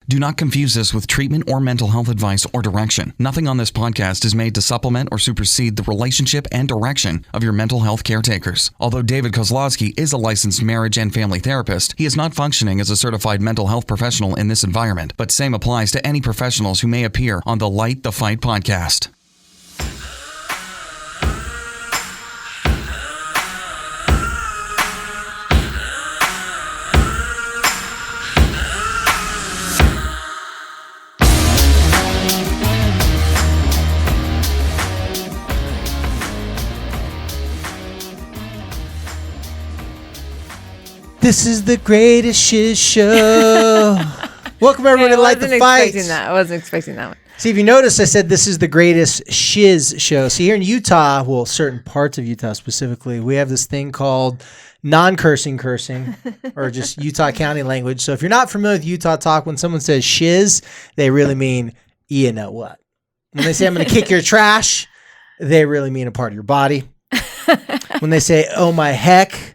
Do not confuse this with treatment or mental health advice or direction. Nothing on this podcast is made to supplement or supersede the relationship and direction of your mental health caretakers. Although David Kozlowski is a licensed marriage and family therapist, he is not functioning as a certified mental health professional in this environment, but same applies to any professionals who may appear on the Light the Fight podcast. This is the greatest shiz show. Welcome everyone to Light the Fight. I wasn't expecting that one. See, if you notice, I said this is the greatest shiz show. See, here in Utah, well, certain parts of Utah specifically, we have this thing called non-cursing cursing, or just Utah County language. So if you're not familiar with Utah talk, when someone says shiz, they really mean you know what. When they say I'm going to kick your trash, they really mean a part of your body. When they say oh my heck,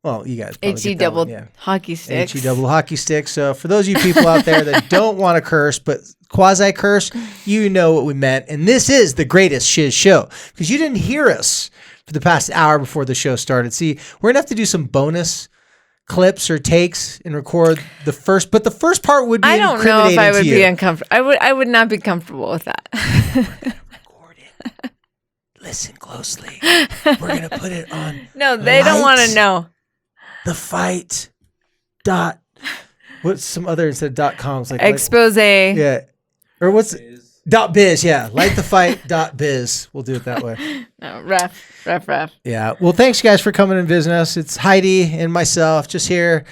well, you guys probably HE double hockey sticks. HE double hockey sticks. So for those of you people out there that don't want to curse, but quasi-curse, you know what we meant. And this is the greatest shiz show because you didn't hear us for the past hour before the show started. See, we're going to have to do some bonus clips or takes and record the first, but the first part would be incriminating to you. I don't know if I would be uncomfortable. I would not be comfortable with that. Record it. Listen closely. We're going to put it on. No, they don't want to know. The fight dot what's some other instead of .coms like expose yeah or what's biz. .biz light the fight .biz we'll do it that way. No, ref yeah. Well, thanks guys for coming and visiting us. It's Heidi and myself just here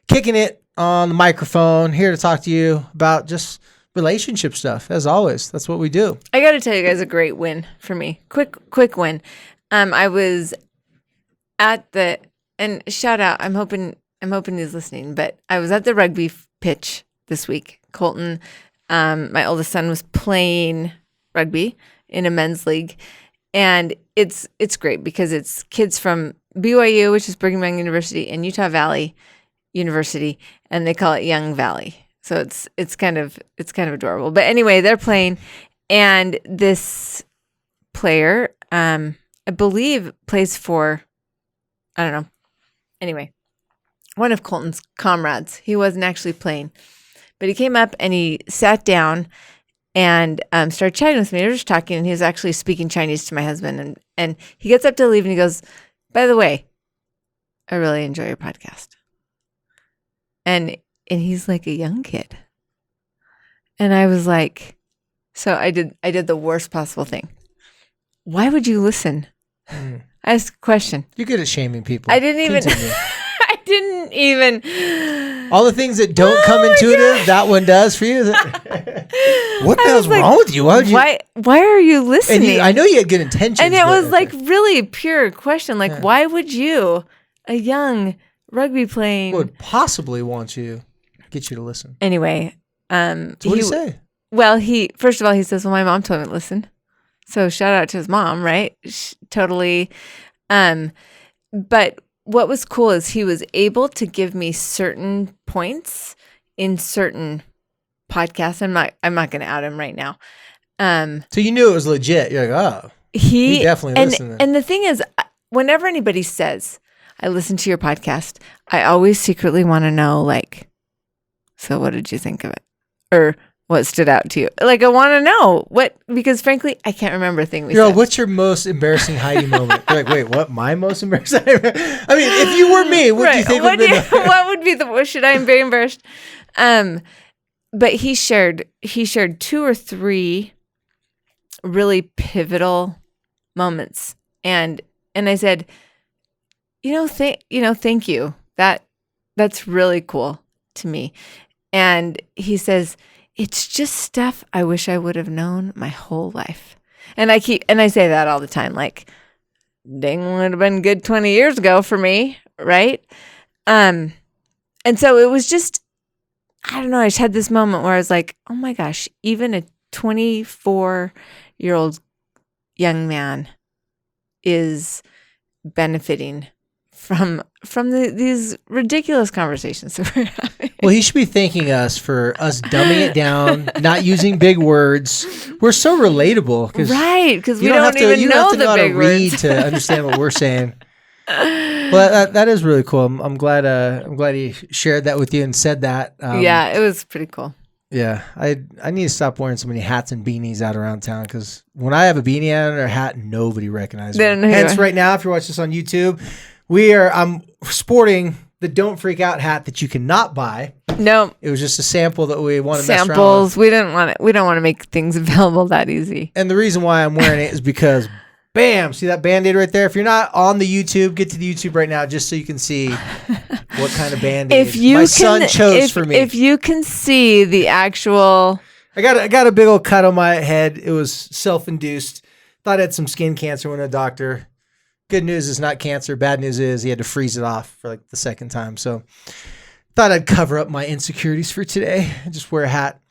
kicking it on the microphone, here to talk to you about just relationship stuff. As always, that's what we do. I gotta tell you guys a great win for me. Quick win. I was at the And shout out, I'm hoping he's listening, but I was at the rugby pitch this week. Colton, my oldest son, was playing rugby in a men's league. And it's great because it's kids from BYU, which is Brigham Young University, and Utah Valley University, and they call it Young Valley. So it's kind of adorable. But anyway, they're playing, and this player, I believe, plays for, I don't know. Anyway, one of Colton's comrades, he wasn't actually playing, but he came up and he sat down and started chatting with me. We were just talking, and he was actually speaking Chinese to my husband. And he gets up to leave, and he goes, "By the way, I really enjoy your podcast." And he's like a young kid. And I was like, so I did the worst possible thing. Why would you listen? I asked a question. You're good at shaming people. I didn't even. All the things that don't come intuitive, that one does for you. What the hell's wrong with you? Why are you listening? And I know you had good intentions. And it was like really a pure question. Like, why would you, a young rugby playing, would possibly want you, get you to listen? Anyway, so what did he say? Well, first of all, he says, "Well, my mom told me to listen." So shout out to his mom, right? Totally. But what was cool is he was able to give me certain points in certain podcasts. I'm not going to out him right now. So you knew it was legit. You're like, oh, he definitely listened. And the thing is, whenever anybody says, "I listen to your podcast," I always secretly want to know, like, so what did you think of it? Or what stood out to you? Like, I want to know because frankly, I can't remember a thing we said. What's your most embarrassing Heidi moment? You're like, wait, what? My most embarrassing? I mean, if you were me, what do you think would be what would be should I be very embarrassed? But he shared 2 or 3 really pivotal moments. And I said, thank you. That's really cool to me. And he says, "It's just stuff I wish I would have known my whole life." And I say that all the time, like, dang, would have been good 20 years ago for me, right? And so it was just, I don't know, I just had this moment where I was like, oh my gosh, even a 24-year-old young man is benefiting these ridiculous conversations that we're having. Well, he should be thanking us for us dumbing it down, not using big words. We're so relatable, Right? Because we you don't have to, even you don't know have to the know how big to read words. to understand what we're saying. Well, that is really cool. I'm glad. I'm glad he shared that with you and said that. Yeah, it was pretty cool. Yeah, I need to stop wearing so many hats and beanies out around town because when I have a beanie on or a hat, nobody recognizes They don't know me. who you Hence, are. right now, if you're watching this on YouTube, I'm sporting the Don't Freak Out hat that you cannot buy. No It was just a sample that we want to mess around with. samples. We didn't want it. We don't want to make things available that easy. And the reason why I'm wearing it is because, bam, see that Band-Aid right there? If you're not on the YouTube, get to the YouTube right now just so you can see what kind of Band-Aid my son chose for me. If you can see the actual, I got a big old cut on my head. It was self-induced. Thought I had some skin cancer when a doctor. Good news is not cancer. Bad news is he had to freeze it off for like the second time. So thought I'd cover up my insecurities for today and just wear a hat.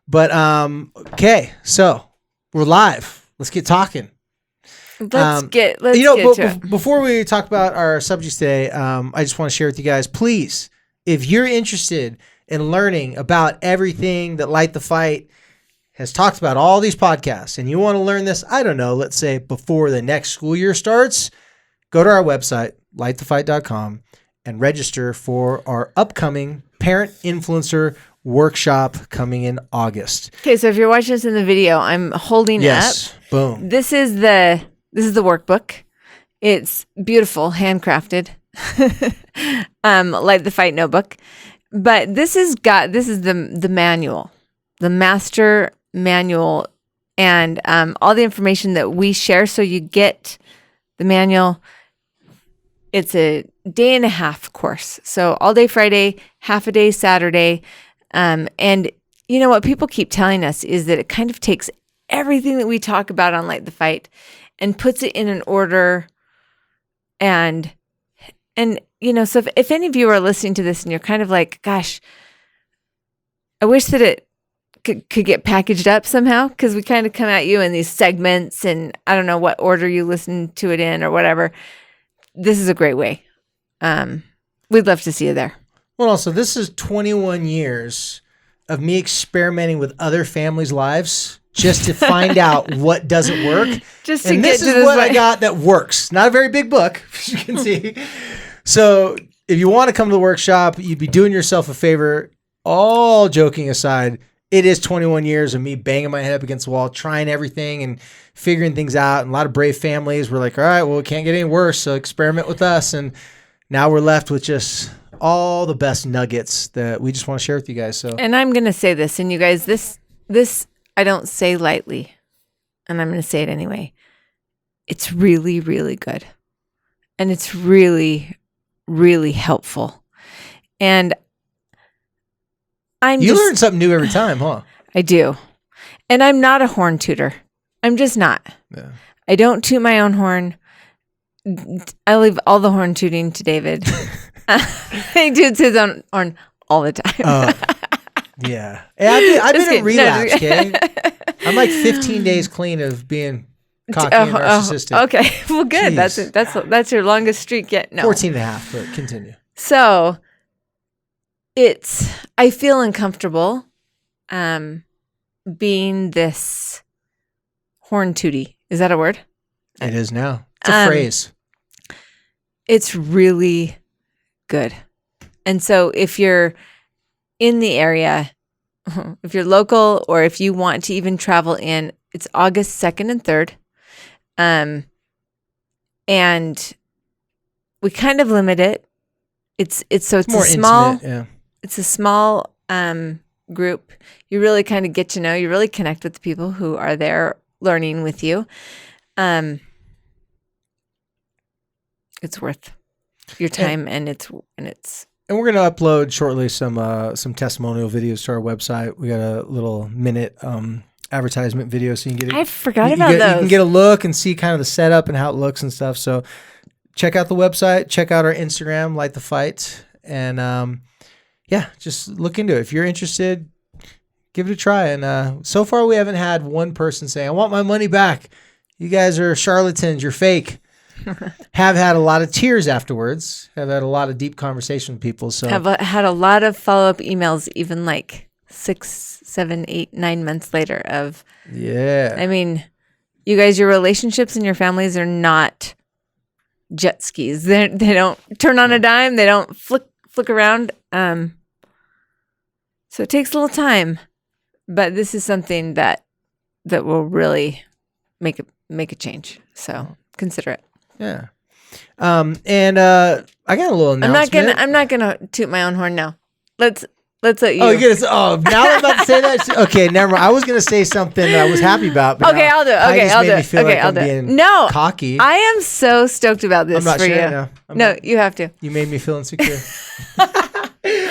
But okay, so we're live. Let's get talking. let's get to it. Before we talk about our subjects today, I just want to share with you guys, please, if you're interested in learning about everything that Light the Fight has talked about, all these podcasts, and you want to learn this, I don't know, let's say before the next school year starts, go to our website, lightthefight.com, and register for our upcoming Parent Influencer Workshop coming in August. Okay, so if you're watching this in the video, I'm holding up. Boom. This is the workbook. It's beautiful, handcrafted. Like the Fight notebook. But this is the manual, the master manual, and all the information that we share. So you get the manual. It's a day and a half course. So all day Friday, half a day Saturday. And you know what people keep telling us is that it kind of takes everything that we talk about on Light the Fight and puts it in an order. And you know, so if any of you are listening to this and you're kind of like, gosh, I wish that it could get packaged up somehow, because we kind of come at you in these segments and I don't know what order you listen to it in or whatever. This is a great way. We'd love to see you there. Well, also, this is 21 years of me experimenting with other families' lives just to find out what doesn't work. Just to and get this to is this what way. I got that works. Not a very big book, as you can see. So if you want to come to the workshop, you'd be doing yourself a favor. All joking aside, it is 21 years of me banging my head up against the wall, trying everything and figuring things out. And a lot of brave families were like, all right, well, it can't get any worse, so experiment with us. And now we're left with just all the best nuggets that we just want to share with you guys. So, And I'm going to say this, and you guys, this I don't say lightly, and I'm going to say it anyway. It's really, really good. And it's really, really helpful. And you learn something new every time, huh? I do. And I'm not a horn tooter. I'm just not. Yeah. I don't toot my own horn. I leave all the horn tooting to David. He toots his own horn all the time. Yeah. Hey, I've Just been in kidding. relapse, No, okay? I'm like 15 days clean of being cocky and narcissistic. Okay. Well, good. Jeez. That's your longest streak yet. No. 14 and a half, but continue. So I feel uncomfortable being this horn tootie. Is that a word? It is now. It's a phrase. It's really good. And so if you're in the area, if you're local, or if you want to even travel in, it's August 2nd and 3rd. And we kind of limit it. It's More a small, intimate, yeah. it's a small group. You really kind of get to know, you really connect with the people who are there learning with you. It's worth your time, and it's And we're going to upload shortly some testimonial videos to our website. We got a little minute advertisement video, so you can get. I forgot about those. You can get a look and see kind of the setup and how it looks and stuff. So check out the website. Check out our Instagram, Light the Fight, and just look into it. If you're interested, give it a try. And so far, we haven't had one person say, "I want my money back. You guys are charlatans. You're fake." Have had a lot of tears afterwards. Have had a lot of deep conversation with people. So Have had a lot of follow-up emails, even like 6, 7, 8, 9 months later of, yeah. I mean, you guys, your relationships and your families are not jet skis. They don't turn on a dime. They don't flick around. So it takes a little time, but this is something that will really make a change. So consider it. Yeah. And I got a little announcement. I'm not gonna toot my own horn now. Let's let you. Oh, now I'm about to say that. Okay, never mind. I was gonna say something that I was happy about. But Okay, I'll do it. Okay, I'll do it. Okay, I'll do it. No, cocky. I am so stoked about this I'm not for sure. you. No, you have to. You made me feel insecure.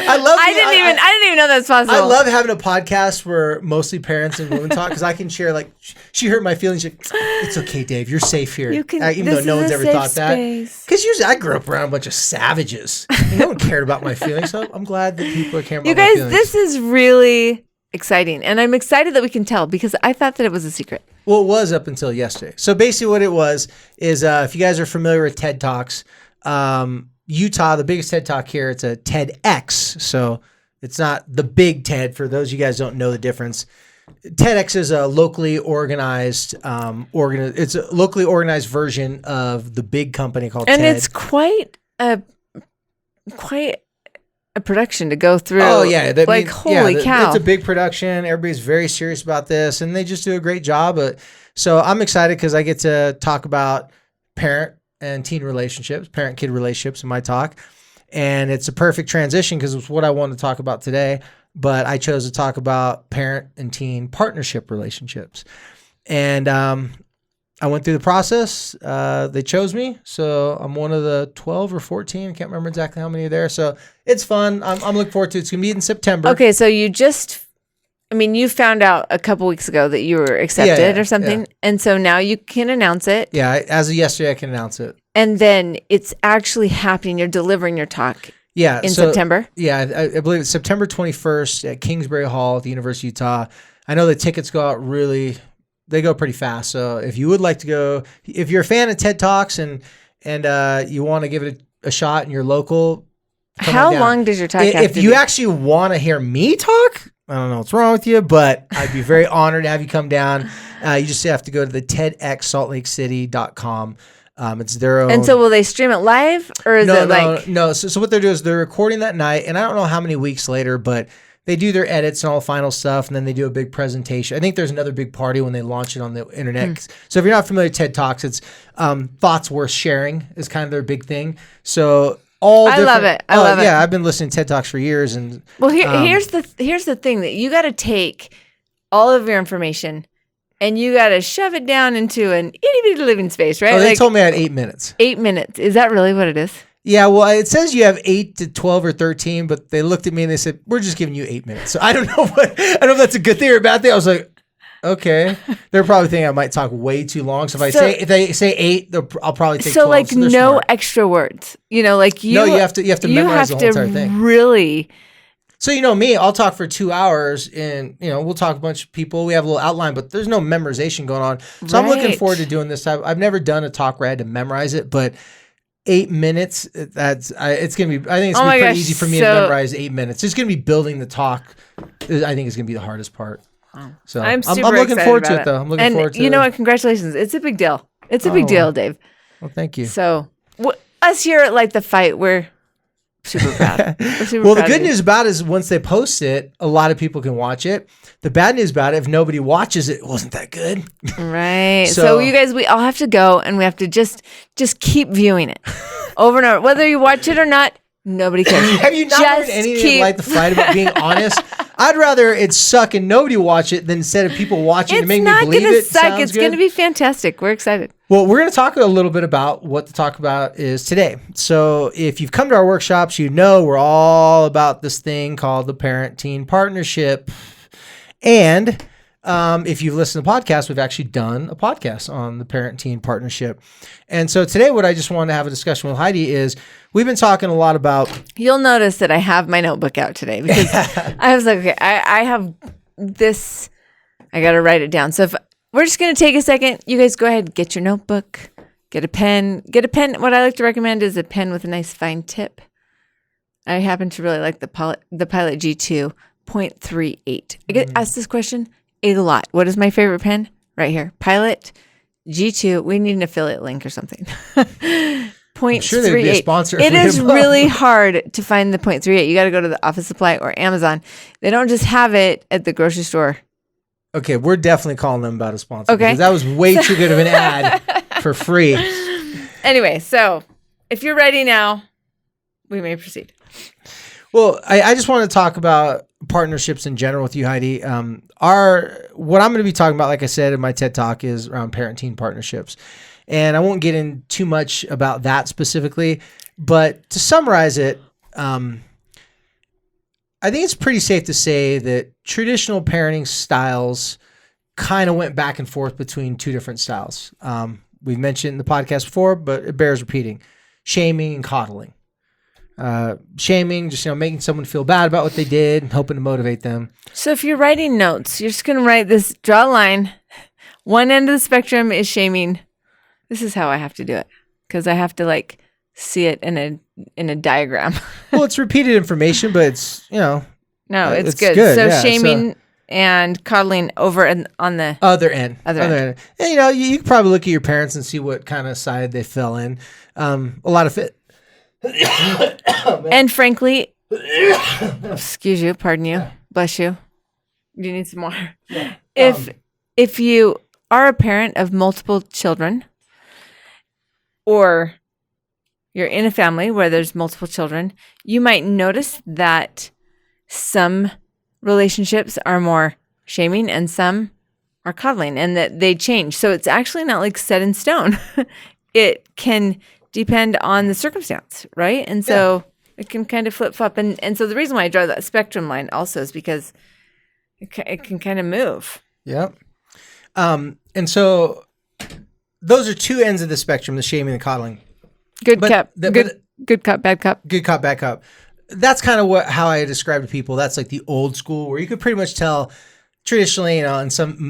I didn't even know that's possible. I love having a podcast where mostly parents and women talk because I can share, like, she hurt my feelings. She's like, it's okay, Dave. You're safe here. Even though no one's ever thought that. Because usually I grew up around a bunch of savages. And no one cared about my feelings. So I'm glad that people are caring about my feelings. You guys, this is really exciting. And I'm excited that we can tell because I thought that it was a secret. Well, it was up until yesterday. So basically what it was is if you guys are familiar with TED Talks, Utah, the biggest TED Talk here, it's a TEDx. So it's not the big TED for those of you guys don't know the difference. TEDx is a locally organized it's a locally organized version of the big company called TED. And it's quite a production to go through. Oh yeah, holy cow. It's a big production. Everybody's very serious about this and they just do a great job. So I'm excited because I get to talk about parent and teen relationships, parent-kid relationships in my talk. And it's a perfect transition because it's what I wanted to talk about today. But I chose to talk about parent and teen partnership relationships. And I went through the process. They chose me. So I'm one of the 12 or 14. I can't remember exactly how many are there. So it's fun. I'm looking forward to it. It's going to be in September. Okay, so you found out a couple weeks ago that you were accepted or something. Yeah. And so now you can announce it. Yeah, as of yesterday, I can announce it. And then it's actually happening. You're delivering your talk in September? Yeah, I believe it's September 21st at Kingsbury Hall at the University of Utah. I know the tickets go out they go pretty fast. So if you would like to go, if you're a fan of TED Talks and you want to give it a shot and you're local, how long does your talk have to be? If you actually want to hear me talk, I don't know what's wrong with you, but I'd be very honored to have you come down. You just have to go to the TEDxsaltLakeCity.com. It's their own. And so will they stream it live or is it like? No. So what they're doing is they're recording that night, and I don't know how many weeks later, but they do their edits and all the final stuff, and then they do a big presentation. I think there's another big party when they launch it on the internet. So if you're not familiar with TED Talks, it's thoughts worth sharing is kind of their big thing. So I love it. I love it. Yeah, I've been listening to TED Talks for years, and here's the thing that you got to take all of your information and you got to shove it down into an itty bitty living space, right? Oh, they told me I had 8 minutes. 8 minutes. Is that really what it is? Yeah, well, it says you have 8 to 12 or 13, but they looked at me and they said, we're just giving you 8 minutes. So I don't know if that's a good thing or a bad thing. I was like, okay. They're probably thinking I might talk way too long. So if they say 8, I'll probably take 12. So like no smart. Extra words, like you. No, you have to memorize the whole entire thing. Really. So me, I'll talk for 2 hours and we'll talk a bunch of people. We have a little outline, but there's no memorization going on. So I'm looking forward to doing this. I've never done a talk where I had to memorize it, but 8 minutes, it's going to be, I think it's going to be pretty easy for me to memorize 8 minutes. It's going to be building the talk. I think it's going to be the hardest part. So I'm looking forward to it though. I'm looking forward to it. You know what? Congratulations. It's a big deal. It's a big deal, Dave. Well, thank you. So us here at Like the Fight, we're super proud. Well, the good news about it is once they post it, a lot of people can watch it. The bad news about it, if nobody watches it, wasn't that good. Right. So you guys, we all have to go and we have to just keep viewing it over and over. Whether you watch it or not, nobody cares. Have you not heard anything like the fight about being honest? I'd rather it suck and nobody watch it than instead of people watching and make me believe it. It's not going to suck. It's going to be fantastic. We're excited. Well, we're going to talk a little bit about what to talk about is today. So if you've come to our workshops, we're all about this thing called the parent-teen partnership. And if you've listened to the podcast, we've actually done a podcast on the parent-teen partnership. And so today what I just wanted to have a discussion with Heidi is we've been talking a lot about... You'll notice that I have my notebook out today because I was like, okay, I have this, I got to write it down. So if we're just going to take a second, you guys go ahead, get your notebook, Get a pen. What I like to recommend is a pen with a nice fine tip. I happen to really like the Pilot G2 0.38. I get asked this question a lot. What is my favorite pen? Right here. Pilot G2. We need an affiliate link or something. 0.38. I'm sure there'd be a sponsor. It is really hard to find the 0.38. You got to go to the Office Supply or Amazon. They don't just have it at the grocery store. Okay, we're definitely calling them about a sponsor. Okay. Because that was way too good of an ad for free. Anyway, so if you're ready now, we may proceed. Well, I just want to talk about partnerships in general with you, Heidi. What I'm going to be talking about, like I said in my TED Talk, is around parent-teen partnerships. And I won't get in too much about that specifically, but to summarize it, I think it's pretty safe to say that traditional parenting styles kind of went back and forth between two different styles. We've mentioned in the podcast before, but it bears repeating: shaming and coddling. Shaming, just making someone feel bad about what they did and hoping to motivate them. So if you're writing notes, you're just going to write this, draw a line. One end of the spectrum is shaming. This is how I have to do it because I have to see it in a diagram. Well, it's repeated information, but it's no, it's good. So yeah, shaming and coddling over on the other end. Other end. And you can probably look at your parents and see what kind of side they fell in. A lot of it. And frankly, excuse you, pardon you, bless you. You need some more. Yeah. If you are a parent of multiple children, or you're in a family where there's multiple children, you might notice that some relationships are more shaming and some are coddling, and that they change. So it's actually not set in stone. It can depend on the circumstance, right? And so it can kind of flip-flop. And so the reason why I draw that spectrum line also is because it can kind of move. Yep. And so those are two ends of the spectrum, the shaming and coddling. Good cop, bad cop. Good cop, bad cop. That's kind of how I describe to people. That's like the old school where you could pretty much tell traditionally, in a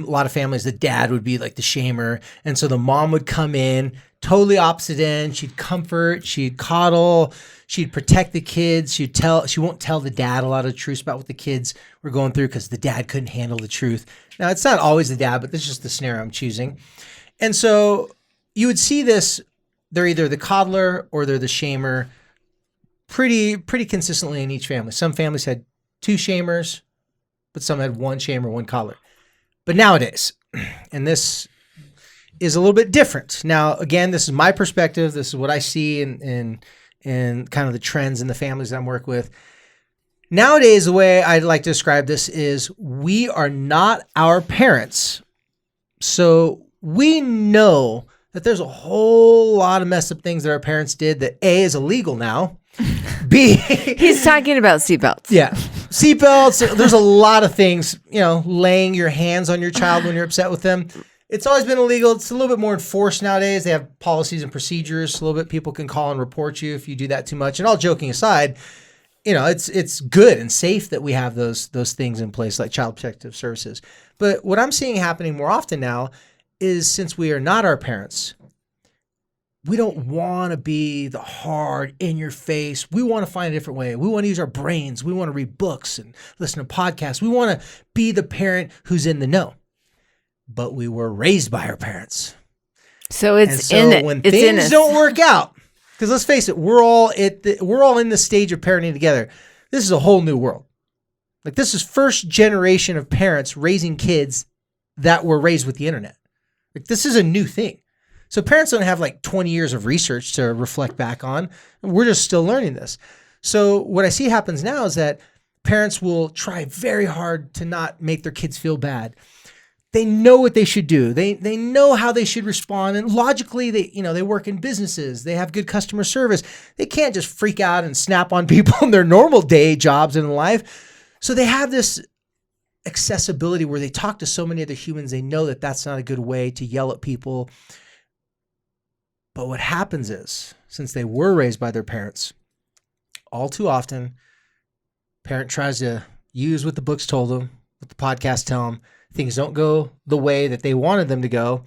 lot of families, the dad would be the shamer. And so the mom would come in totally opposite end. She'd comfort, she'd coddle, she'd protect the kids. She won't tell the dad a lot of truths about what the kids were going through because the dad couldn't handle the truth. Now, it's not always the dad, but this is just the scenario I'm choosing. And so you would see this, they're either the coddler or they're the shamer pretty consistently in each family. Some families had two shamers, but some had one shamer, one coddler. But nowadays, and this is a little bit different. Now, again, this is my perspective. This is what I see in kind of the trends in the families that I'm working with. Nowadays, the way I'd like to describe this is we are not our parents. So we know that there's a whole lot of messed up things that our parents did that A, is illegal now. B, he's talking about seatbelts. Yeah. Seatbelts. There's a lot of things, laying your hands on your child when you're upset with them. It's always been illegal. It's a little bit more enforced nowadays. They have policies and procedures. A little bit people can call and report you if you do that too much. And all joking aside, it's good and safe that we have those things in place like Child Protective Services. But what I'm seeing happening more often now is since we are not our parents, we don't want to be the hard, in-your-face. We want to find a different way. We want to use our brains. We want to read books and listen to podcasts. We want to be the parent who's in the know. But we were raised by our parents. So it's when things don't work out, because let's face it, we're all in the stage of parenting together. This is a whole new world. This is first generation of parents raising kids that were raised with the internet. This is a new thing. So parents don't have 20 years of research to reflect back on. We're just still learning this. So what I see happens now is that parents will try very hard to not make their kids feel bad. They know what they should do. They know how they should respond. And logically, they work in businesses. They have good customer service. They can't just freak out and snap on people in their normal day jobs and in life. So they have this accessibility where they talk to so many other humans. They know that that's not a good way to yell at people. But what happens is, since they were raised by their parents, all too often, parent tries to use what the books told them, what the podcasts tell them. Things don't go the way that they wanted them to go.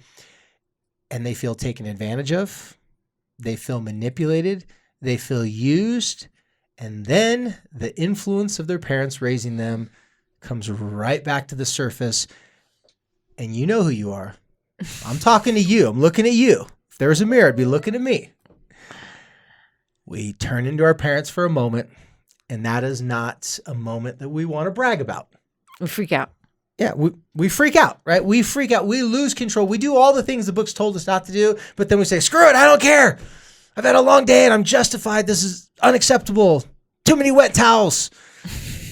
and they feel taken advantage of. They feel manipulated. They feel used. And then the influence of their parents raising them comes right back to the surface. And you know who you are. I'm talking to you. I'm looking at you. If there was a mirror, I'd be looking at me. We turn into our parents for a moment, and that is not a moment that we want to brag about. We freak out. Yeah, we freak out, right? We freak out. We lose control. We do all the things the book's told us not to do, but then we say, screw it, I don't care. I've had a long day and I'm justified. This is unacceptable. Too many wet towels.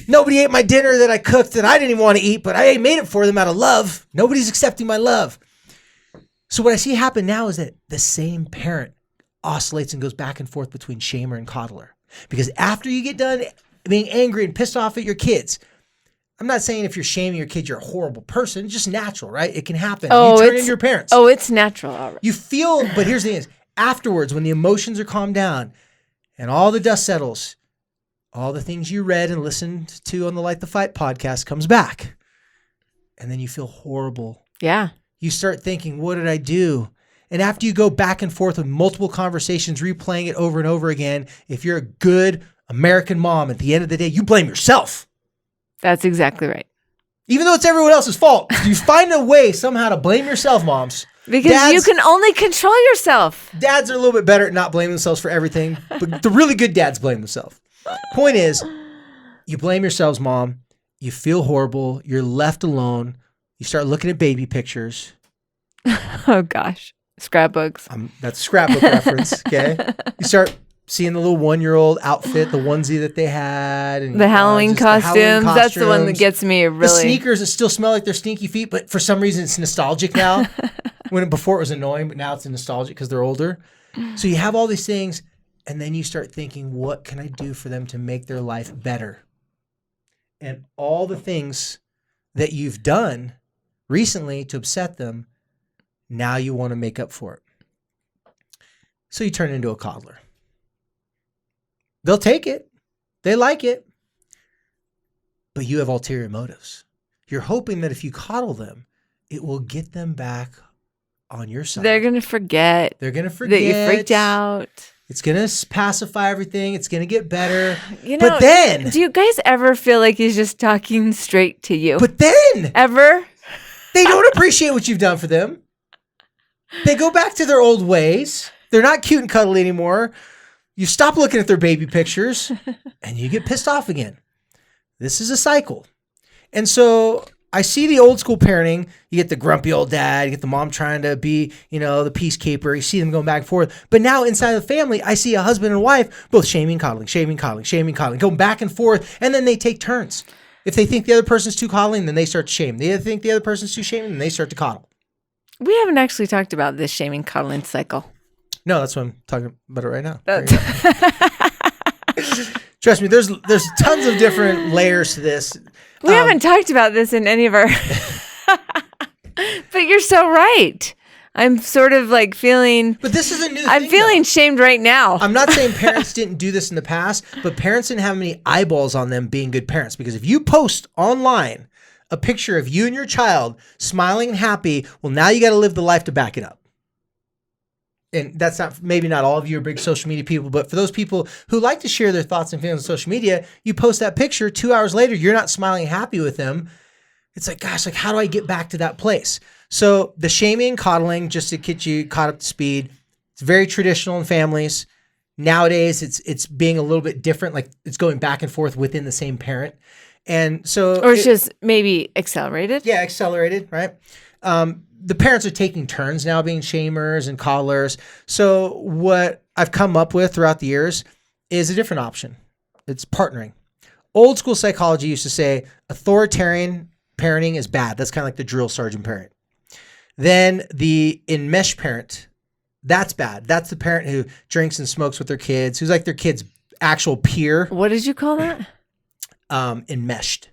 Nobody ate my dinner that I cooked that I didn't even want to eat, but I made it for them out of love. Nobody's accepting my love. So what I see happen now is that the same parent oscillates and goes back and forth between shamer and coddler. Because after you get done being angry and pissed off at your kids, I'm not saying if you're shaming your kids, you're a horrible person. It's just natural, right? It can happen. You turn into your parents. Oh, it's natural. All right. You feel, but here's the thing is, afterwards, when the emotions are calmed down and all the dust settles, all the things you read and listened to on the Light the Fight podcast comes back. And then you feel horrible. Yeah. You start thinking, what did I do? And after you go back and forth with multiple conversations, replaying it over and over again, if you're a good American mom, at the end of the day, you blame yourself. That's exactly right. Even though it's everyone else's fault, you find a way somehow to blame yourself, moms. Because you can only control yourself. Dads are a little bit better at not blaming themselves for everything, but the really good dads blame themselves. Point is, you blame yourselves, mom. You feel horrible. You're left alone. You start looking at baby pictures. Oh, gosh. Scrapbooks. That's a scrapbook reference, okay? You start seeing the little 1-year-old outfit, the onesie that they had. And, the Halloween costumes. That's the one that gets me really. The sneakers that still smell like their stinky feet, but for some reason it's nostalgic now. Before it was annoying, but now it's nostalgic because they're older. So you have all these things, and then you start thinking, what can I do for them to make their life better? And all the things that you've done recently to upset them, now you want to make up for it. So you turn into a coddler. They'll take it. They like it. But you have ulterior motives. You're hoping that if you coddle them, it will get them back on your side. They're going to forget. They're going to forget. That you freaked out. It's going to pacify everything. It's going to get better. But then... Do you guys ever feel like he's just talking straight to you? But then... Ever? They don't appreciate what you've done for them. They go back to their old ways. They're not cute and cuddly anymore. You stop looking at their baby pictures and you get pissed off again. This is a cycle. And so I see the old school parenting. You get the grumpy old dad, you get the mom trying to be, the peacekeeper. You see them going back and forth. But now inside the family, I see a husband and wife both shaming, coddling, going back and forth. And then they take turns. If they think the other person's too coddling, then they start to shame. They think the other person's too shaming, then they start to coddle. We haven't actually talked about this shaming, coddling cycle. No, that's what I'm talking about it right now. Trust me, there's tons of different layers to this. We haven't talked about this in any of our... But you're so right. I'm sort of like feeling... But this is a new thing. I'm feeling shamed right now. I'm not saying parents didn't do this in the past, but parents didn't have many eyeballs on them being good parents. Because if you post online a picture of you and your child smiling and happy, well, now you got to live the life to back it up. And that's maybe not all of you are big social media people, but for those people who like to share their thoughts and feelings on social media, you post that picture 2 hours later, you're not smiling and happy with them. It's like, gosh, how do I get back to that place? So the shaming, coddling, just to get you caught up to speed, it's very traditional in families. Nowadays, it's being a little bit different, like it's going back and forth within the same parent. And so... Or it's just maybe accelerated. Yeah, accelerated, right? The parents are taking turns now being shamers and coddlers. So what I've come up with throughout the years is a different option. It's partnering. Old school psychology used to say authoritarian parenting is bad. That's kind of like the drill sergeant parent. Then the enmeshed parent, that's bad. That's the parent who drinks and smokes with their kids, who's like their kid's actual peer. What did you call that? Enmeshed.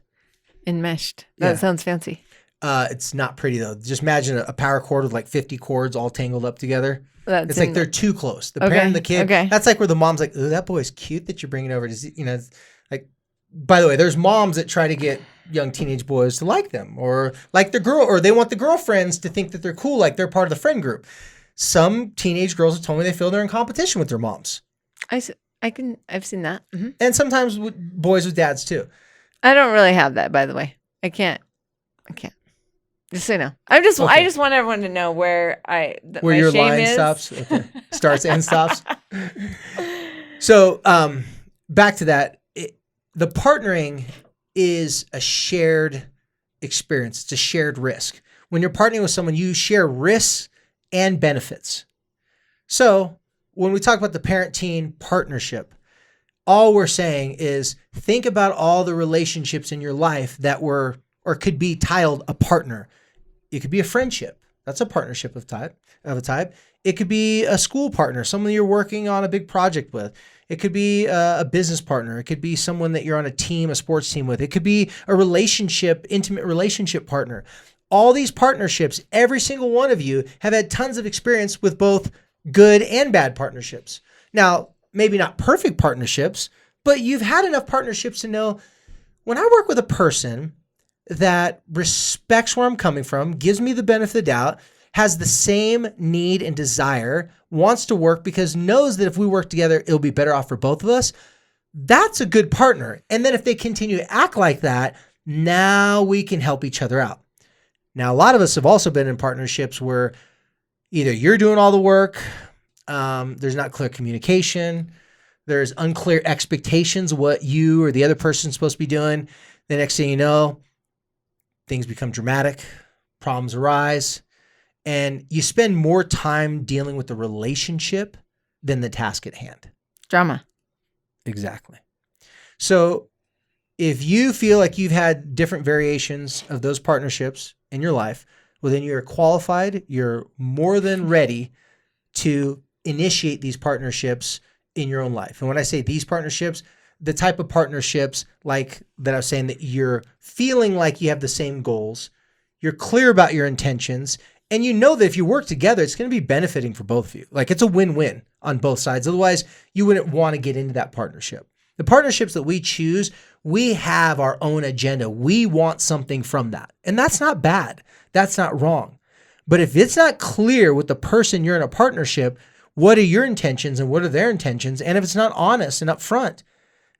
Enmeshed. That sounds fancy. It's not pretty though. Just imagine a power cord with like 50 cords all tangled up together. It's like they're too close. The parent and the kid. Okay. That's like where the mom's like, "Oh, that boy's cute that you're bringing over." It's like. By the way, there's moms that try to get young teenage boys to like them, or like their girl, or they want the girlfriends to think that they're cool, like they're part of the friend group. Some teenage girls have told me they feel they're in competition with their moms. I've seen that. Mm-hmm. And sometimes with boys with dads too. I don't really have that, by the way. I can't. Just so you know. I just want everyone to know where my your shame line is. stops, starts and stops. So back to that, the partnering is a shared experience. It's a shared risk. When you're partnering with someone, you share risks and benefits. So when we talk about the parent-teen partnership, all we're saying is think about all the relationships in your life that were or could be titled a partner. It could be a friendship. That's a partnership of a type. It could be a school partner, someone you're working on a big project with. It could be a business partner. It could be someone that you're on a sports team with. It could be a intimate relationship partner. All these partnerships, every single one of you have had tons of experience with both good and bad partnerships. Now, maybe not perfect partnerships, but you've had enough partnerships to know when I work with a person that respects where I'm coming from, gives me the benefit of the doubt, has the same need and desire, wants to work because knows that if we work together, it'll be better off for both of us. That's a good partner. And then if they continue to act like that, now we can help each other out. Now, a lot of us have also been in partnerships where either you're doing all the work, there's not clear communication, there's unclear expectations of what you or the other person's supposed to be doing. The next thing you know, things become dramatic, problems arise, and you spend more time dealing with the relationship than the task at hand. Drama. Exactly. So if you feel like you've had different variations of those partnerships in your life, well, then you're qualified. You're more than ready to initiate these partnerships in your own life. And when I say these partnerships, the type of partnerships like that I was saying that you're feeling like you have the same goals, you're clear about your intentions, and you know that if you work together, it's going to be benefiting for both of you. Like it's a win-win on both sides. Otherwise, you wouldn't want to get into that partnership. The partnerships that we choose, we have our own agenda. We want something from that. And that's not bad. That's not wrong. But if it's not clear with the person you're in a partnership, what are your intentions and what are their intentions? And if it's not honest and upfront,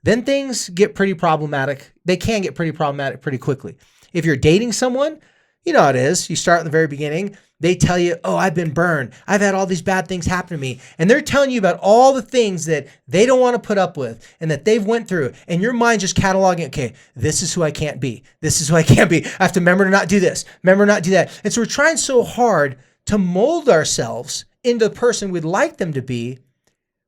then things get pretty problematic. They can get pretty problematic pretty quickly. If you're dating someone, you know how it is. You start in the very beginning. They tell you, oh, I've been burned. I've had all these bad things happen to me. And they're telling you about all the things that they don't want to put up with and that they've went through. And your mind just cataloging, okay, this is who I can't be. This is who I can't be. I have to remember to not do this. Remember to not do that. And so we're trying so hard to mold ourselves into the person we'd like them to be.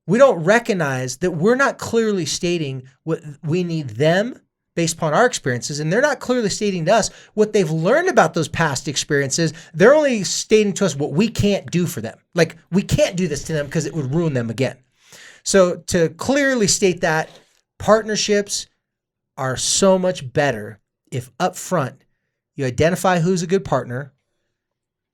We don't recognize that we're not clearly stating what we need them based upon our experiences, and they're not clearly stating to us what they've learned about those past experiences. They're only stating to us what we can't do for them. Like, we can't do this to them because it would ruin them again. So to clearly state that, partnerships are so much better if up front you identify who's a good partner,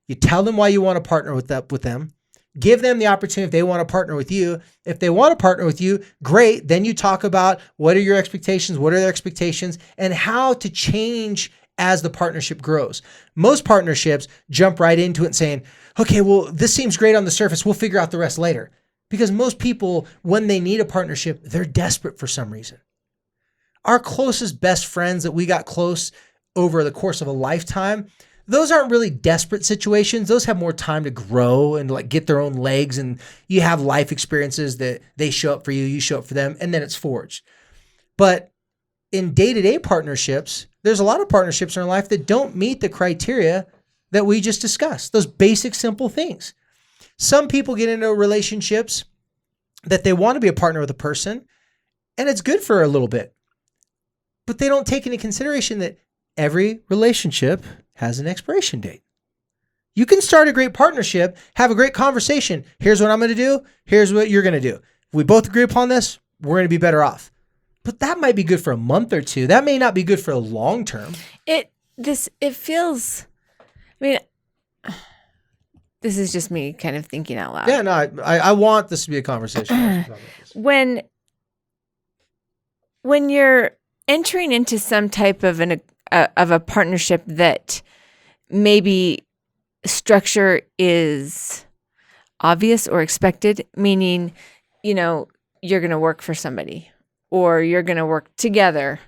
you tell them why you want to partner with them, give them the opportunity if they want to partner with you. If they want to partner with you, great. Then you talk about what are your expectations, what are their expectations, and how to change as the partnership grows. Most partnerships jump right into it and saying, okay, well, this seems great on the surface. We'll figure out the rest later. Because most people, when they need a partnership, they're desperate for some reason. Our closest best friends that we got close over the course of a lifetime, those aren't really desperate situations. Those have more time to grow and like get their own legs, and you have life experiences that they show up for you, you show up for them, and then it's forged. But in day-to-day partnerships, there's a lot of partnerships in our life that don't meet the criteria that we just discussed, those basic, simple things. Some people get into relationships that they want to be a partner with a person, and it's good for a little bit, but they don't take into consideration that every relationship has an expiration date. You can start a great partnership, have a great conversation. Here's what I'm going to do. Here's what you're going to do. If we both agree upon this, we're going to be better off. But that might be good for a month or two. That may not be good for a long term. It feels, I mean, this is just me kind of thinking out loud. Yeah, no, I want this to be a conversation. When you're entering into some type of a partnership that maybe structure is obvious or expected, meaning, you're going to work for somebody or you're going to work together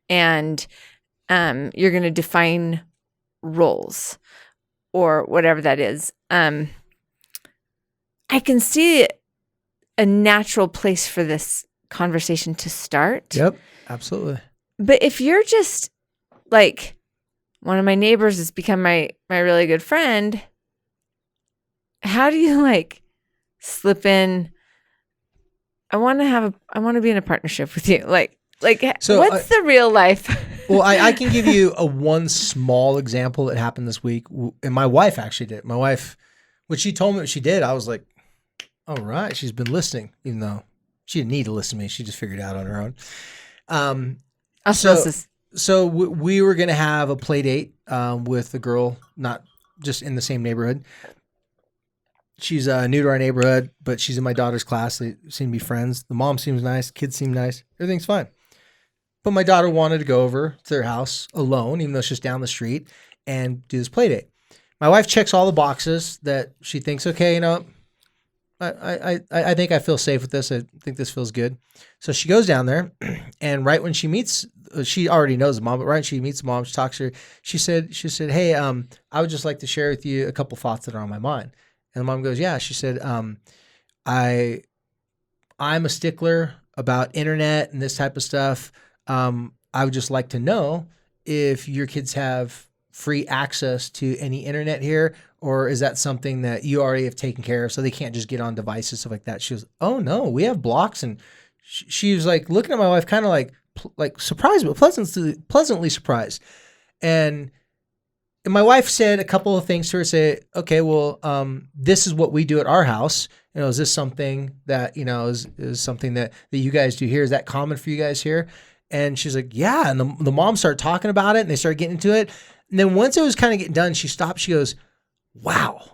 and you're going to define roles or whatever that is. I can see a natural place for this conversation to start. Yep, absolutely. But if you're just like, one of my neighbors has become my really good friend, how do you like slip in? I want to be in a partnership with you. So what's the real life? Well, I can give you one small example that happened this week. And my wife actually did. My wife, when she told me what she did, I was like, all right, she's been listening, even though she didn't need to listen to me. She just figured it out on her own. So we were going to have a play date with a girl, not just in the same neighborhood. She's new to our neighborhood, but she's in my daughter's class. They seem to be friends. The mom seems nice. Kids seem nice. Everything's fine. But my daughter wanted to go over to their house alone, even though it's just down the street, and do this play date. My wife checks all the boxes that she thinks, okay, I think I feel safe with this. I think this feels good. So she goes down there, and right when she meets, she already knows the mom, but right when she meets the mom, she talks to her. She said, hey, I would just like to share with you a couple thoughts that are on my mind. And the mom goes, yeah. She said, I'm a stickler about internet and this type of stuff. I would just like to know if your kids have free access to any internet here, or is that something that you already have taken care of so they can't just get on devices, stuff like that? She was, oh no, we have blocks. And she was like looking at my wife kind of like surprised, but pleasantly surprised. And my wife said a couple of things to her, say, okay, well, this is what we do at our house. Is this something that, is something that you guys do here? Is that common for you guys here? And she's like, yeah. And the mom started talking about it and they started getting into it. And then once it was kind of getting done, she stopped. She goes, wow,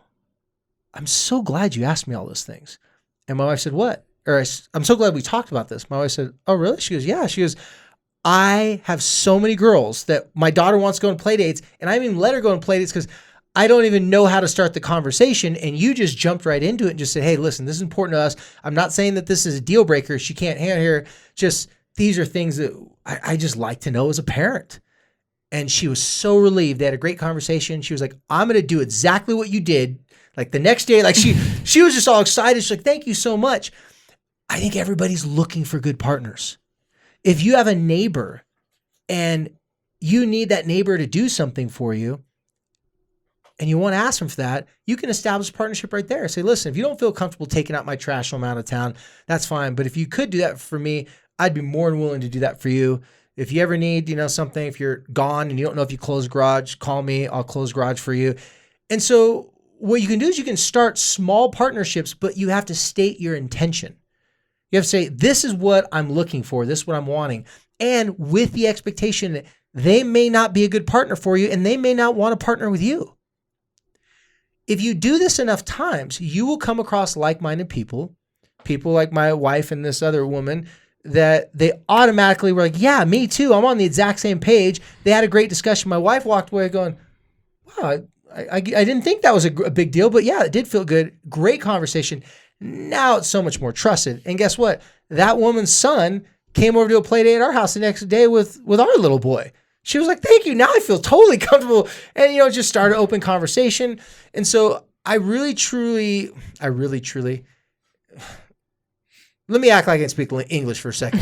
I'm so glad you asked me all those things. And my wife said, what? I'm so glad we talked about this. My wife said, oh, really? She goes, yeah. She goes, I have so many girls that my daughter wants to go on play dates, and I even let her go on play dates because I don't even know how to start the conversation. And you just jumped right into it and just said, hey, listen, this is important to us. I'm not saying that this is a deal breaker. She can't handle here. Just these are things that I just like to know as a parent. And she was so relieved. They had a great conversation. She was like, I'm going to do exactly what you did. Like the next day, like she was just all excited. She's like, thank you so much. I think everybody's looking for good partners. If you have a neighbor and you need that neighbor to do something for you and you want to ask them for that, you can establish a partnership right there. Say, listen, if you don't feel comfortable taking out my trash when I'm out of town, that's fine. But if you could do that for me, I'd be more than willing to do that for you. If you ever need, something, if you're gone and you don't know if you close garage, call me. I'll close garage for you. And so what you can do is you can start small partnerships, but you have to state your intention. You have to say, this is what I'm looking for. This is what I'm wanting. And with the expectation that they may not be a good partner for you and they may not want to partner with you. If you do this enough times, you will come across like-minded people like my wife and this other woman, that they automatically were like, yeah, me too. I'm on the exact same page. They had a great discussion. My wife walked away going, wow, I didn't think that was a big deal, but yeah, it did feel good. Great conversation. Now it's so much more trusted. And guess what? That woman's son came over to a play date at our house the next day with our little boy. She was like, thank you. Now I feel totally comfortable. And, just started open conversation. And so I really, truly, let me act like I can speak English for a second.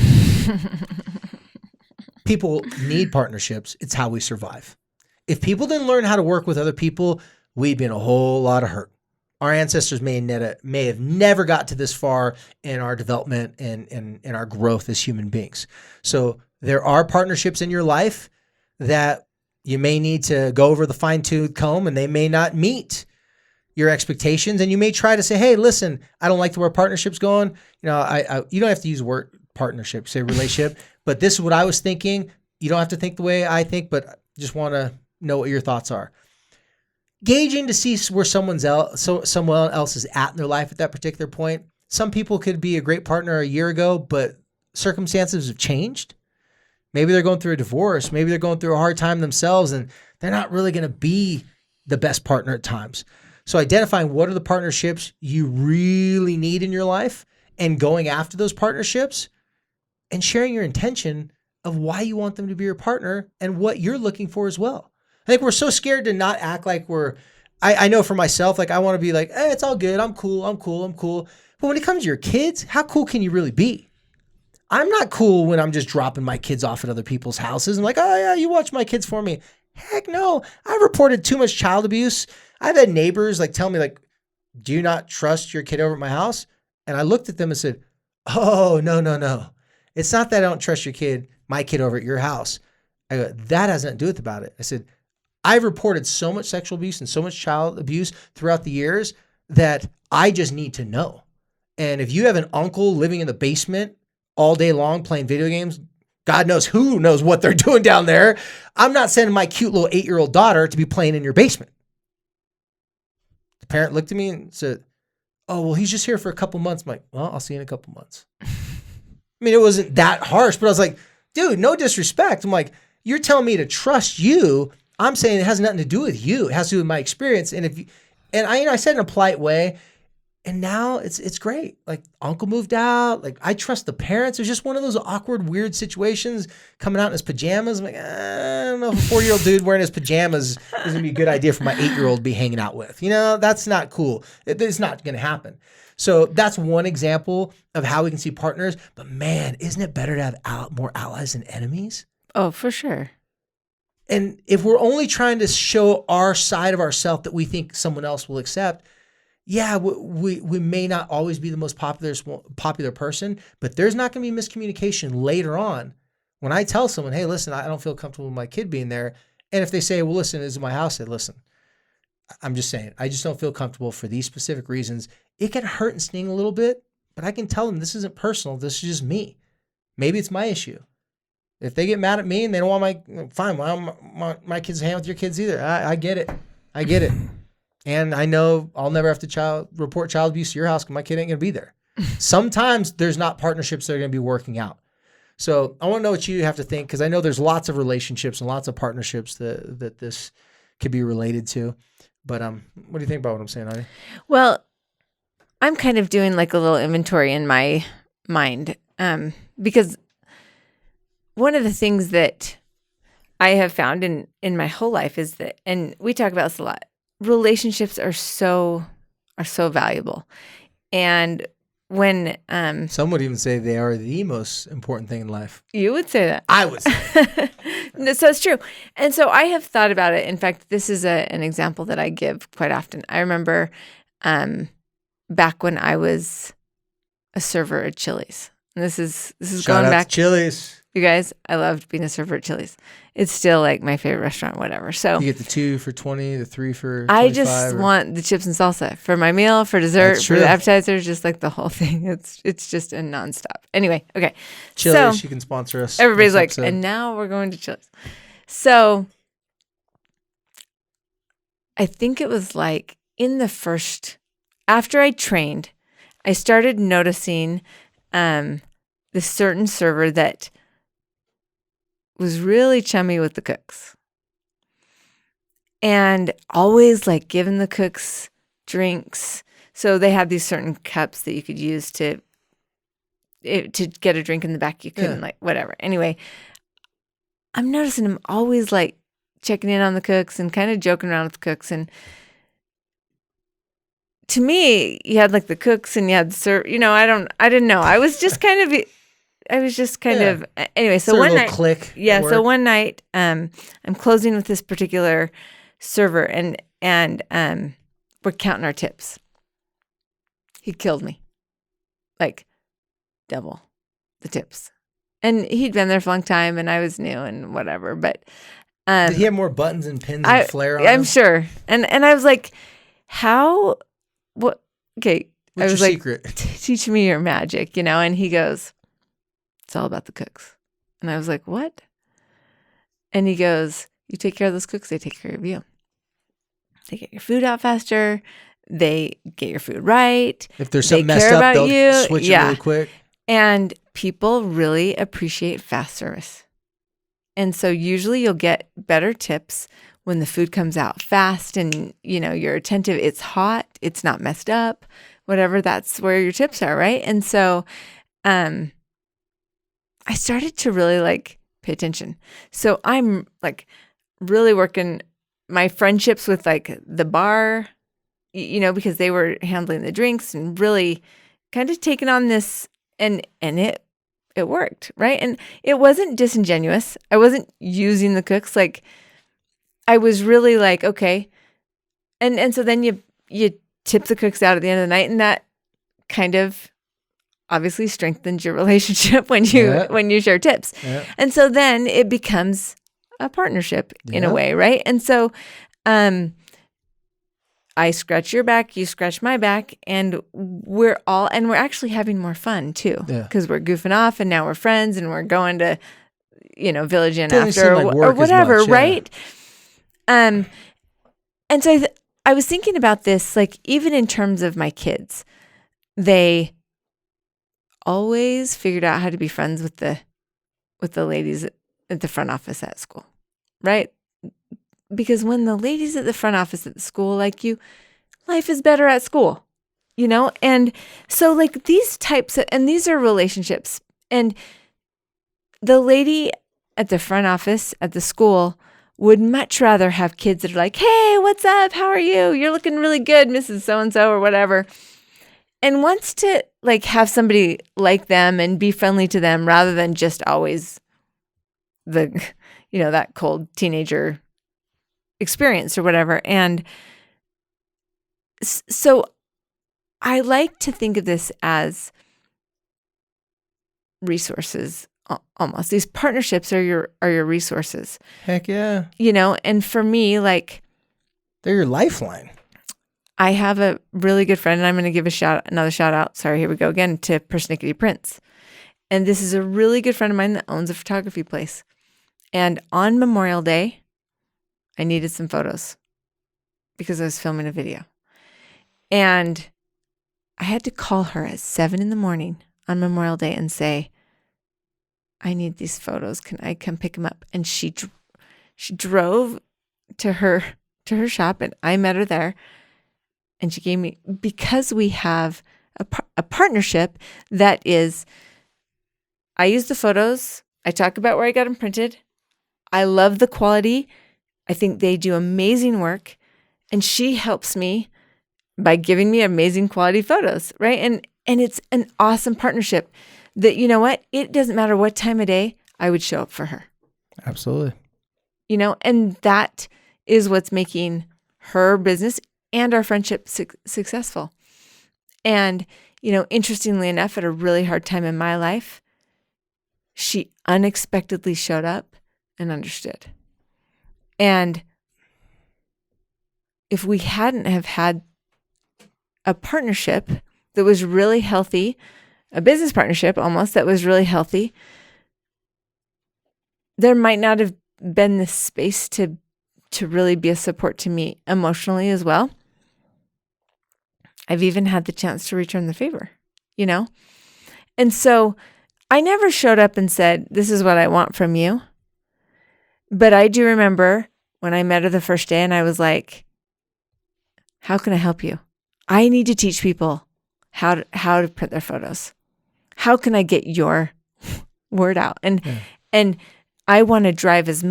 People need partnerships. It's how we survive. If people didn't learn how to work with other people, we'd be in a whole lot of hurt. Our ancestors may have never got to this far in our development and our growth as human beings. So there are partnerships in your life that you may need to go over the fine-tooth comb, and they may not meet your expectations. And you may try to say, hey, listen, I don't like the way our partnership's going. You don't have to use the word partnership, say relationship, but this is what I was thinking. You don't have to think the way I think, but just want to know what your thoughts are. Gauging to see where someone else is at in their life at that particular point. Some people could be a great partner a year ago, but circumstances have changed. Maybe they're going through a divorce. Maybe they're going through a hard time themselves, and they're not really going to be the best partner at times. So identifying what are the partnerships you really need in your life and going after those partnerships and sharing your intention of why you want them to be your partner and what you're looking for as well. I think we're so scared to not act like I know for myself, like I want to be like, it's all good. I'm cool. But when it comes to your kids, how cool can you really be? I'm not cool when I'm just dropping my kids off at other people's houses. I'm like, oh yeah, you watch my kids for me. Heck no. I've reported too much child abuse. I've had neighbors like tell me like, do you not trust your kid over at my house? And I looked at them and said, oh, no. It's not that I don't trust my kid over at your house. I go, that has nothing to do with about it. I said, I've reported so much sexual abuse and so much child abuse throughout the years that I just need to know. And if you have an uncle living in the basement all day long playing video games, God knows who knows what they're doing down there. I'm not sending my cute little 8-year-old daughter to be playing in your basement. The parent looked at me and said, oh, well, he's just here for a couple months. I'm like, well, I'll see you in a couple months. I mean, it wasn't that harsh, but I was like, dude, no disrespect. I'm like, you're telling me to trust you. I'm saying it has nothing to do with you. It has to do with my experience. And I said in a polite way, and now it's great. Like uncle moved out. Like I trust the parents. It's just one of those awkward, weird situations coming out in his pajamas. I'm like, I don't know if a 4-year-old dude wearing his pajamas is going to be a good idea for my 8-year-old to be hanging out with. That's not cool. It's not going to happen. So that's one example of how we can see partners. But man, isn't it better to have more allies than enemies? Oh, for sure. And if we're only trying to show our side of ourselves that we think someone else will accept, yeah, we may not always be the most popular person, but there's not going to be miscommunication later on when I tell someone, hey, listen, I don't feel comfortable with my kid being there. And if they say, well, listen, this is my house, I say, listen, I'm just saying, I just don't feel comfortable for these specific reasons. It can hurt and sting a little bit, but I can tell them this isn't personal. This is just me. Maybe it's my issue. If they get mad at me and they don't want fine, why don't my kids hang with your kids either? I get it. I get it. And I know I'll never have to report child abuse to your house because my kid ain't going to be there. Sometimes there's not partnerships that are going to be working out. So I want to know what you have to think, because I know there's lots of relationships and lots of partnerships that this could be related to. But what do you think about what I'm saying, Heidi? Well, I'm kind of doing like a little inventory in my mind because one of the things that I have found in my whole life is that, and we talk about this a lot, relationships are so valuable. And when some would even say they are the most important thing in life. You would say that. I would say No, so it's true. And so I have thought about it. In fact, this is an example that I give quite often. I remember back when I was a server at Chili's. And this is Shout going out back to Chili's. You guys, I loved being a server at Chili's. It's still like my favorite restaurant, whatever. So you get the 2 for $20, the 3 for $25. I just want the chips and salsa for my meal, for dessert, for the appetizers, just like the whole thing. It's just a nonstop. Anyway, okay. Chili's, so, you can sponsor us. Everybody's like, and now we're going to Chili's. So I think it was like after I trained, I started noticing this certain server that was really chummy with the cooks and always like giving the cooks drinks. So they had these certain cups that you could use to get a drink in the back. You couldn't like whatever. Anyway, I'm noticing him always like checking in on the cooks and kind of joking around with the cooks. And to me, you had like the cooks and you had I didn't know. I was just kind of anyway. So one night, click. Yeah. So one night, I'm closing with this particular server, and we're counting our tips. He killed me, like double the tips, and he'd been there for a long time, and I was new and whatever. But did he have more buttons and pins and flair on him? I'm sure. And I was like, how? What? Okay. What's I was your like, secret? Teach me your magic, And he goes, it's all about the cooks. And I was like, what? And he goes, you take care of those cooks, they take care of you. They get your food out faster. They get your food right. If there's something messed up, they'll switch it really quick. And people really appreciate fast service. And so usually you'll get better tips when the food comes out fast and, you're attentive, it's hot, it's not messed up, whatever, that's where your tips are, right? And so I started to really like pay attention. So I'm like really working my friendships with like the bar, because they were handling the drinks and really kind of taking on this, and it worked, right? And it wasn't disingenuous. I wasn't using the cooks. Like I was really like, okay. And so then you tip the cooks out at the end of the night, and that kind of obviously strengthens your relationship when you share tips. Yeah. And so then it becomes a partnership in a way, right? And so I scratch your back, you scratch my back, and we're actually having more fun too, because we're goofing off, and now we're friends, and we're going to, Village Inn after or whatever, much, right? And so I was thinking about this, like even in terms of my kids, they always figured out how to be friends with the ladies at the front office at school, right? Because when the ladies at the front office at the school like you, life is better at school, And so like these are relationships. And the lady at the front office at the school would much rather have kids that are like, hey, what's up? How are you? You're looking really good, Mrs. So-and-so or whatever. And wants to like have somebody like them and be friendly to them rather than just always that cold teenager experience or whatever. And so I like to think of this as resources almost. These partnerships are your resources. Heck yeah. And for me, like they're your lifeline. I have a really good friend, and I'm going to give another shout out. Sorry, here we go again, to Persnickety Prints. And this is a really good friend of mine that owns a photography place. And on Memorial Day, I needed some photos because I was filming a video. And I had to call her at 7 a.m. on Memorial Day and say, I need these photos. Can I come pick them up? And she drove to her shop, and I met her there. And she gave me, because we have a partnership that is, I use the photos. I talk about where I got them printed. I love the quality. I think they do amazing work. And she helps me by giving me amazing quality photos, right? And it's an awesome partnership that, you know what? It doesn't matter what time of day, I would show up for her. Absolutely. And that is what's making her business and our friendship successful. And, interestingly enough, at a really hard time in my life, she unexpectedly showed up and understood. And if we hadn't have had a partnership that was really healthy, a business partnership almost that was really healthy, there might not have been this space to really be a support to me emotionally as well. I've even had the chance to return the favor, And so I never showed up and said, this is what I want from you. But I do remember when I met her the first day and I was like, how can I help you? I need to teach people how to print their photos. How can I get your word out? And I want to drive as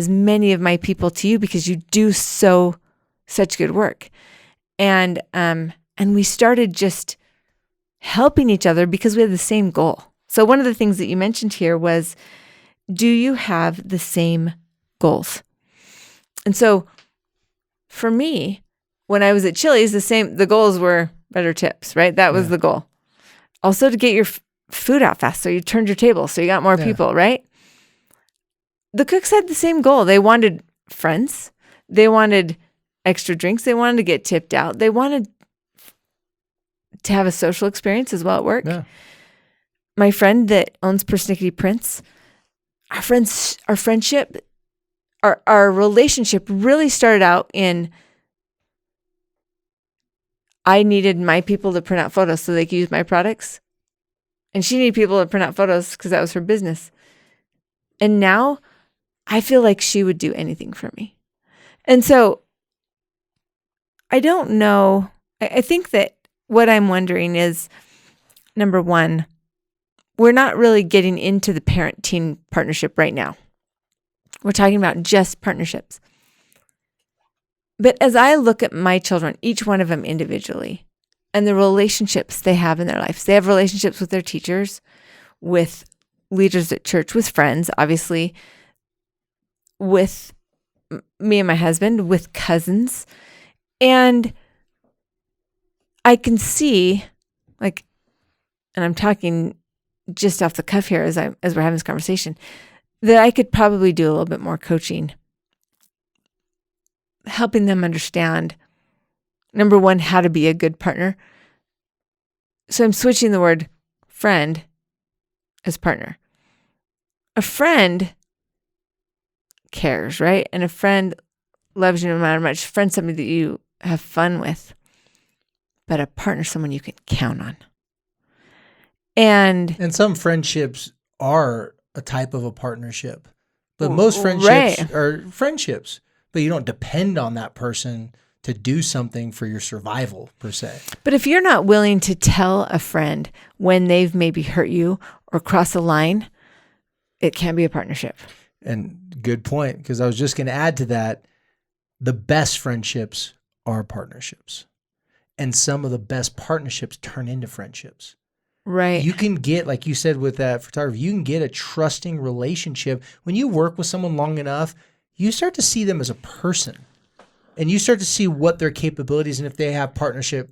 many of my people to you because you do such good work. And we started just helping each other because we had the same goal. So one of the things that you mentioned here was, do you have the same goals? And so for me, when I was at Chili's, the goals were better tips, right? That was the goal. Also to get your food out fast, so you turned your table, so you got more people, right? The cooks had the same goal. They wanted friends. They wanted extra drinks. They wanted to get tipped out. They wanted to have a social experience as well at work. Yeah. My friend that owns Persnickety Prints, our friendship, our relationship really started out in, I needed my people to print out photos so they could use my products. And she needed people to print out photos because that was her business. And now I feel like she would do anything for me. And so I don't know. I think that what I'm wondering is, number one, we're not really getting into the parent-teen partnership right now. We're talking about just partnerships. But as I look at my children, each one of them individually, and the relationships they have in their lives, they have relationships with their teachers, with leaders at church, with friends, obviously, with me and my husband, with cousins. And I can see, like, and I'm talking just off the cuff here as we're having this conversation, that I could probably do a little bit more coaching, helping them understand, number one, how to be a good partner. So I'm switching the word friend as partner. A friend cares, right? And a friend loves you no matter how much. A friend's somebody that you have fun with. But a partner, someone you can count on. And some friendships are a type of a partnership. But most friendships are friendships. But you don't depend on that person to do something for your survival, per se. But if you're not willing to tell a friend when they've maybe hurt you or crossed a line, it can't be a partnership. And good point, because I was just going to add to that, the best friendships are partnerships. And some of the best partnerships turn into friendships. Right. You can get, like you said with that photography, you can get a trusting relationship. When you work with someone long enough, you start to see them as a person. And you start to see what their capabilities and if they have partnership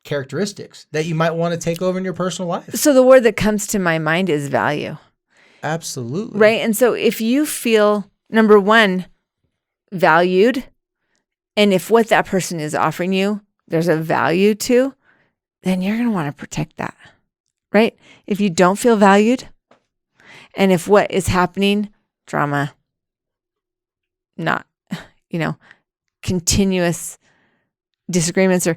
characteristics that you might want to take over in your personal life. So the word that comes to my mind is value. Absolutely. Right. And so if you feel, number one, valued, and if what that person is offering you, there's a value to, then you're going to want to protect that. Right? If you don't feel valued, and if what is happening, drama, not, continuous disagreements, or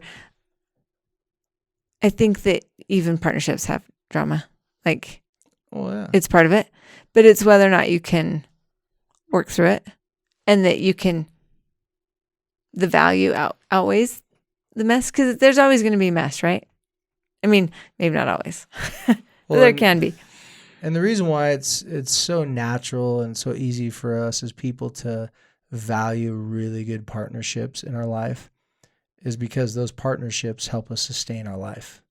I think that even partnerships have drama. Like, It's part of it, but it's whether or not you can work through it, and that you can, the value outweighs the mess, because there's always going to be mess, right? I mean, maybe not always, but there can be. And the reason why it's so natural and so easy for us as people to value really good partnerships in our life is because those partnerships help us sustain our life.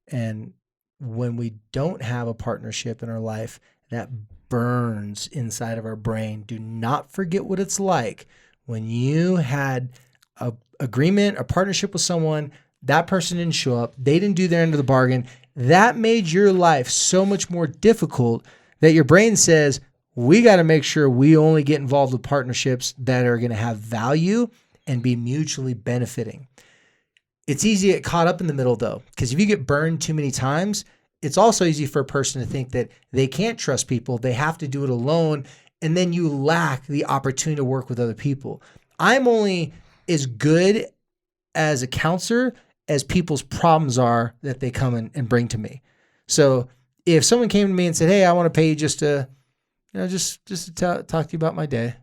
And when we don't have a partnership in our life, that burns inside of our brain. Do not forget what it's like when you had a agreement, a partnership with someone, that person didn't show up, they didn't do their end of the bargain. That made your life so much more difficult that your brain says, we got to make sure we only get involved with partnerships that are going to have value and be mutually benefiting. It's easy to get caught up in the middle, though, because if you get burned too many times, it's also easy for a person to think that they can't trust people, they have to do it alone, and then you lack the opportunity to work with other people. I'm only as good as a counselor as people's problems are that they come and bring to me. So if someone came to me and said, hey, I want to pay you just to talk to you about my day,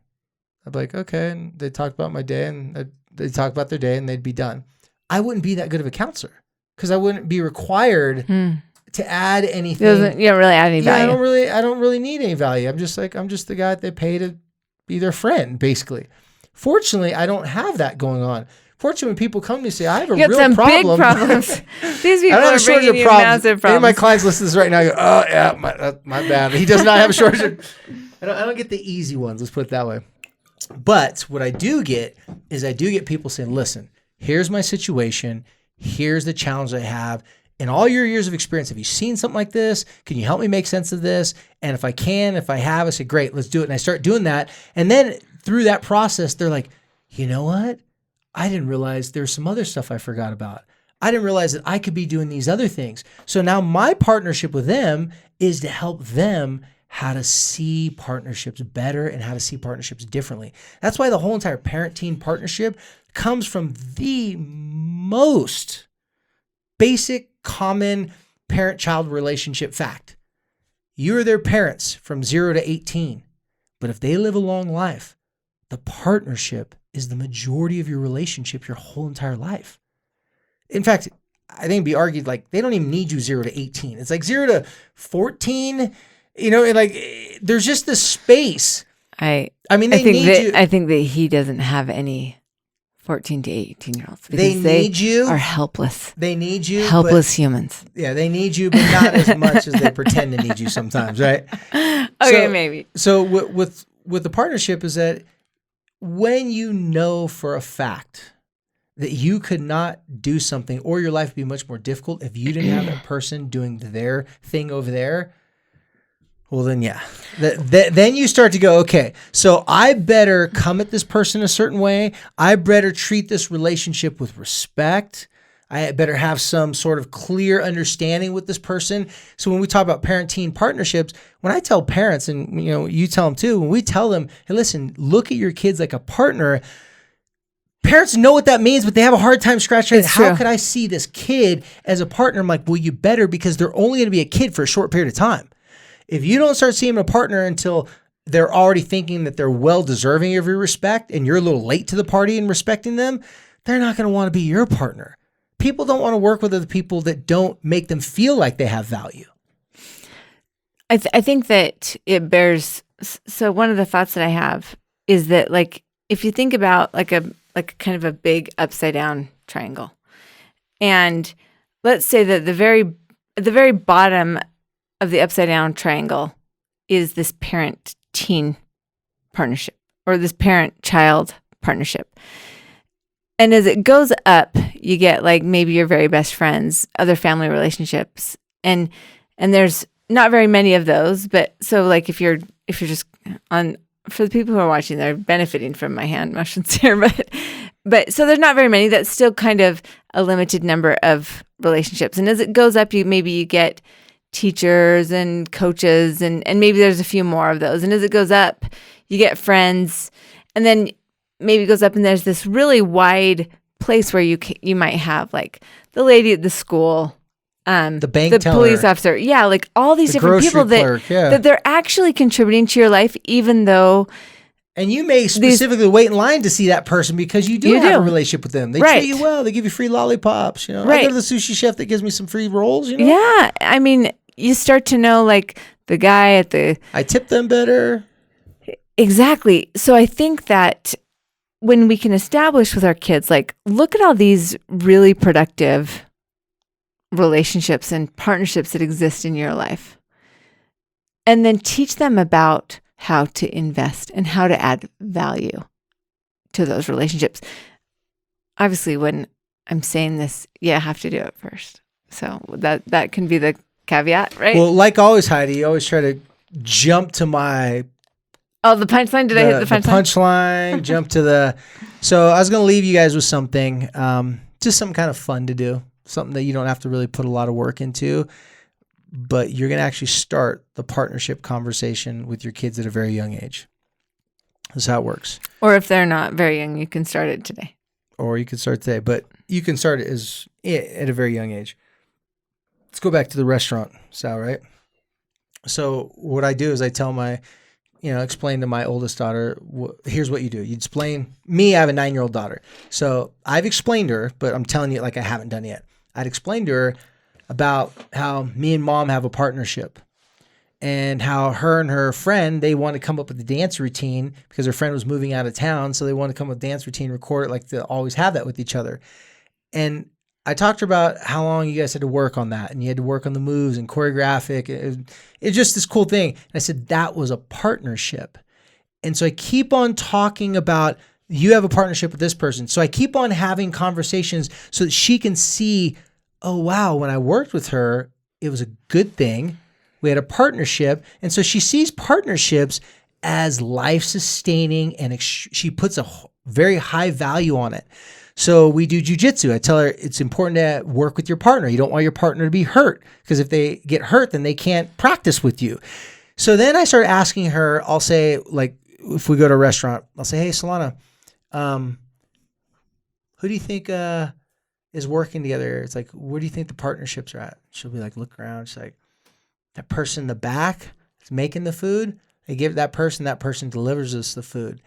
I'd be like, okay. And they'd talk about my day, and they'd talk about their day, and they'd be done. I wouldn't be that good of a counselor because I wouldn't be required to add anything. You don't really add any value. I don't really need any value. I'm just the guy that they pay to be their friend, basically. Fortunately, I don't have that going on. Fortunately, when people come to me and say, I have a real problem. Big problems. These people are bringing you massive problems. Any of my clients listen to this right now, I go, oh, yeah, my bad. He does not have a shortage. I don't get the easy ones. Let's put it that way. But what I do get is people saying, listen, here's my situation. Here's the challenge I have. In all your years of experience, have you seen something like this? Can you help me make sense of this? And if I have, I say, great, let's do it. And I start doing that. And then through that process, they're like, you know what? I didn't realize there's some other stuff I forgot about. I didn't realize that I could be doing these other things. So now my partnership with them is to help them how to see partnerships better and how to see partnerships differently. That's why the whole entire parent-teen partnership comes from the most basic, common parent-child relationship fact. You are their parents from 0 to 18. But if they live a long life, the partnership is the majority of your relationship your whole entire life. In fact, I think it'd be argued like they don't even need you 0 to 18. It's like 0 to 14, and like there's just this space. I mean, they need you. I think that he doesn't have any 14 to 18-year-olds because they need you. Are helpless. They need you. Helpless humans. Yeah, they need you, but not as much as they pretend to need you sometimes, right? Okay, maybe. So with the partnership is that when you know for a fact that you could not do something or your life would be much more difficult if you didn't have that person doing their thing over there, well then yeah. Then you start to go, okay, so I better come at this person a certain way. I better treat this relationship with respect. I better have some sort of clear understanding with this person. So when we talk about parent-teen partnerships, when I tell parents, and you tell them too, when we tell them, hey, listen, look at your kids like a partner, parents know what that means, but they have a hard time scratching it. How could I see this kid as a partner? I'm like, well, you better, because they're only going to be a kid for a short period of time. If you don't start seeing them a partner until they're already thinking that they're well deserving of your respect and you're a little late to the party in respecting them, they're not going to want to be your partner. People don't want to work with other people that don't make them feel like they have value. I think that it bears. So one of the thoughts that I have is that, like, if you think about like a kind of a big upside down triangle, and let's say that at the very bottom of the upside down triangle is this parent-teen partnership or this parent-child partnership. And as it goes up, you get like maybe your very best friends, other family relationships. And there's not very many of those, but so like if you're just on, for the people who are watching, they're benefiting from my hand motions here, but so there's not very many. That's still kind of a limited number of relationships. And as it goes up, you get teachers and coaches and maybe there's a few more of those. And as it goes up, you get friends, and then maybe it goes up and there's this really wide place where you might have like the lady at the school, the bank the teller, police officer. Yeah. Like all these different people that they're actually contributing to your life, even though. And you may specifically wait in line to see that person because you do have a relationship with them. They treat you well. They give you free lollipops. I go to the sushi chef that gives me some free rolls. Yeah. I mean, you start to know like the guy at the. I tip them better. Exactly. So I think that when we can establish with our kids, like, look at all these really productive relationships and partnerships that exist in your life, and then teach them about how to invest and how to add value to those relationships. Obviously, when I'm saying this, I have to do it first. So that can be the caveat, right? Well, like always, Heidi, you always try to jump to my... Oh, the punchline? Did I hit the punchline? The punchline, jump to the... So I was going to leave you guys with something, just something kind of fun to do, something that you don't have to really put a lot of work into, but you're going to actually start the partnership conversation with your kids at a very young age. That's how it works. Or if they're not very young, you can start it today. Or you can start today, but you can start it at a very young age. Let's go back to the restaurant, Sal, right? So what I do is I tell explain to my oldest daughter, here's what you do. You explain, I have a 9-year-old daughter. So I've explained to her, but I'm telling you like I haven't done yet. I'd explained to her about how me and mom have a partnership and how her and her friend, they want to come up with a dance routine because her friend was moving out of town. So they want to come up with a dance routine, record it, like to always have that with each other. And I talked to her about how long you guys had to work on that, and you had to work on the moves and choreographic. It's just this cool thing. And I said, that was a partnership. And so I keep on talking about, you have a partnership with this person. So I keep on having conversations so that she can see, oh, wow, when I worked with her, it was a good thing. We had a partnership. And so she sees partnerships as life-sustaining, and she puts a very high value on it. So we do jujitsu. I tell her it's important to work with your partner. You don't want your partner to be hurt, because if they get hurt, then they can't practice with you. So then I start asking her, I'll say, like, if we go to a restaurant, I'll say, hey, Solana, who do you think is working together? It's like, where do you think the partnerships are at? She'll be like, look around. She's like, that person in the back is making the food. They give that person delivers us the food.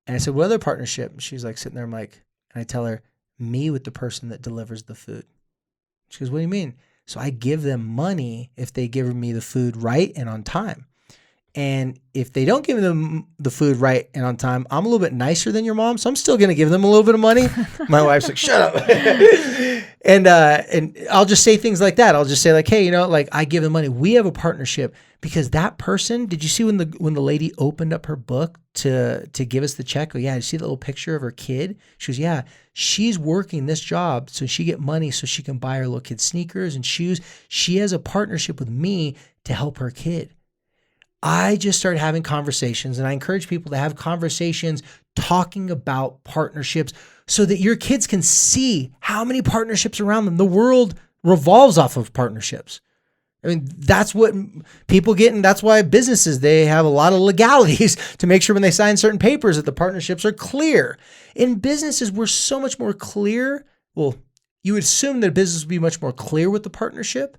And I said, what other partnership? And she's like sitting there. I'm like, and I tell her, me with the person that delivers the food. She goes, what do you mean? So I give them money if they give me the food right and on time. And if they don't give them the food right and on time, I'm a little bit nicer than your mom, so I'm still going to give them a little bit of money. My wife's like, shut up. And I'll just say things like that. I'll just say like, hey, like I give them money. We have a partnership because that person, did you see when the lady opened up her book to give us the check? Oh, yeah, did you see the little picture of her kid? She goes, yeah, she's working this job so she get money so she can buy her little kid sneakers and shoes. She has a partnership with me to help her kid. I just started having conversations, and I encourage people to have conversations talking about partnerships so that your kids can see how many partnerships around them. The world revolves off of partnerships. I mean, that's what people get, and that's why businesses, they have a lot of legalities to make sure when they sign certain papers that the partnerships are clear. In businesses, we're so much more clear. Well, you would assume that a business would be much more clear with the partnership.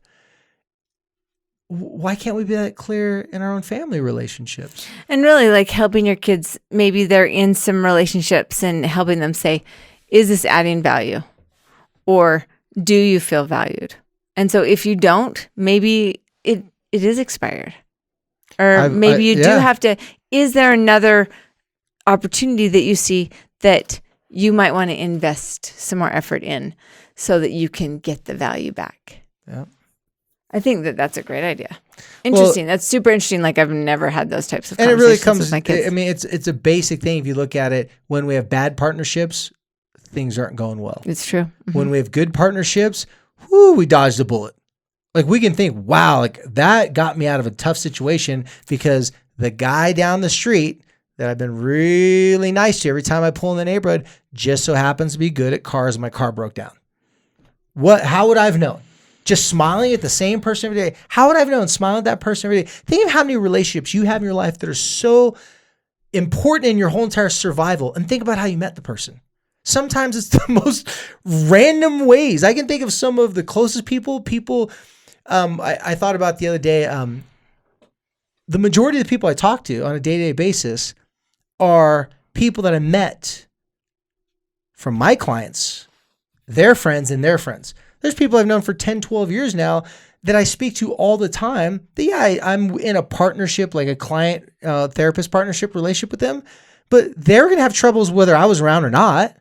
Why can't we be that clear in our own family relationships? And really like helping your kids, maybe they're in some relationships and helping them say, is this adding value? Or do you feel valued? And so if you don't, maybe it is expired. Or maybe you do have to, is there another opportunity that you see that you might want to invest some more effort in so that you can get the value back? Yeah. I think that's a great idea. Interesting. That's super interesting. Like I've never had those types of conversations and it really comes, with my kids. I mean, it's a basic thing. If you look at it, when we have bad partnerships, things aren't going well. It's true. Mm-hmm. When we have good partnerships, we dodged a bullet. Like we can think, wow, like that got me out of a tough situation because the guy down the street that I've been really nice to every time I pull in the neighborhood just so happens to be good at cars and my car broke down. How would I have known? Just smiling at the same person every day. How would I have known smiling at that person every day? Think of how many relationships you have in your life that are so important in your whole entire survival, and think about how you met the person. Sometimes it's the most random ways. I can think of some of the closest people I thought about the other day. The majority of the people I talk to on a day-to-day basis are people that I met from my clients, their friends, and their friends. There's people I've known for 10, 12 years now that I speak to all the time. That, I'm in a partnership, like a client therapist partnership relationship with them, but they're going to have troubles whether I was around or not.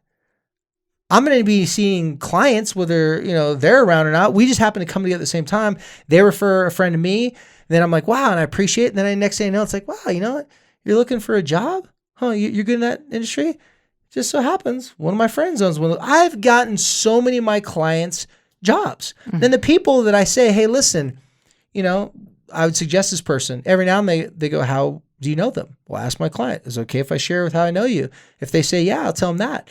I'm going to be seeing clients whether they're around or not. We just happen to come together at the same time. They refer a friend to me. Then I'm like, wow, and I appreciate it. And then the next thing I know, it's like, wow, you know what? You're looking for a job? Huh? You're good in that industry? Just so happens one of my friends owns one of those. I've gotten so many of my clients jobs. Mm-hmm. Then the people that I say, hey, listen, I would suggest this person. Every now and then they go, how do you know them? Well, ask my client. Is it okay if I share with how I know you? If they say, yeah, I'll tell them that.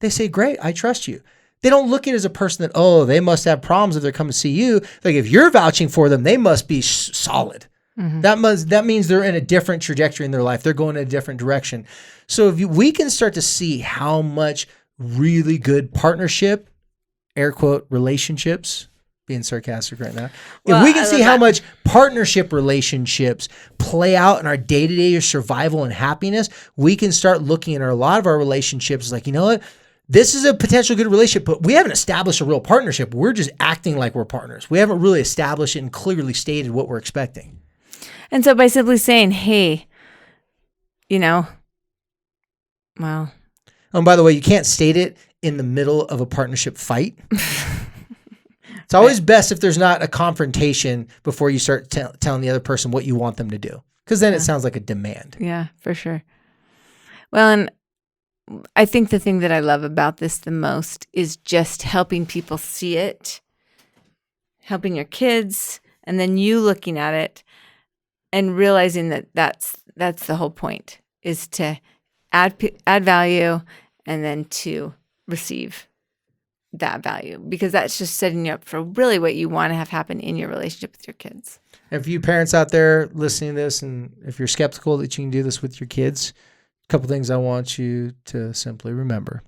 They say, great, I trust you. They don't look at it as a person that, oh, they must have problems if they're coming to see you. Like if you're vouching for them, they must be solid. Mm-hmm. That means they're in a different trajectory in their life. They're going in a different direction. So we can start to see how much really good partnership, air quote, relationships, being sarcastic right now. Well, if we can see how much partnership relationships play out in our day-to-day survival and happiness, we can start looking at a lot of our relationships like, you know what? This is a potential good relationship, but we haven't established a real partnership. We're just acting like we're partners. We haven't really established it and clearly stated what we're expecting. And so by simply saying, hey, well. And by the way, you can't state it in the middle of a partnership fight. It's always best if there's not a confrontation before you start telling the other person what you want them to do, because then it sounds like a demand. Yeah, for sure. Well, and I think the thing that I love about this the most is just helping people see it, helping your kids, and then you looking at it and realizing that that's the whole point, is to add value and then to receive that value, because that's just setting you up for really what you want to have happen in your relationship with your kids. If you parents out there listening to this, and if you're skeptical that you can do this with your kids, a couple things I want you to simply remember.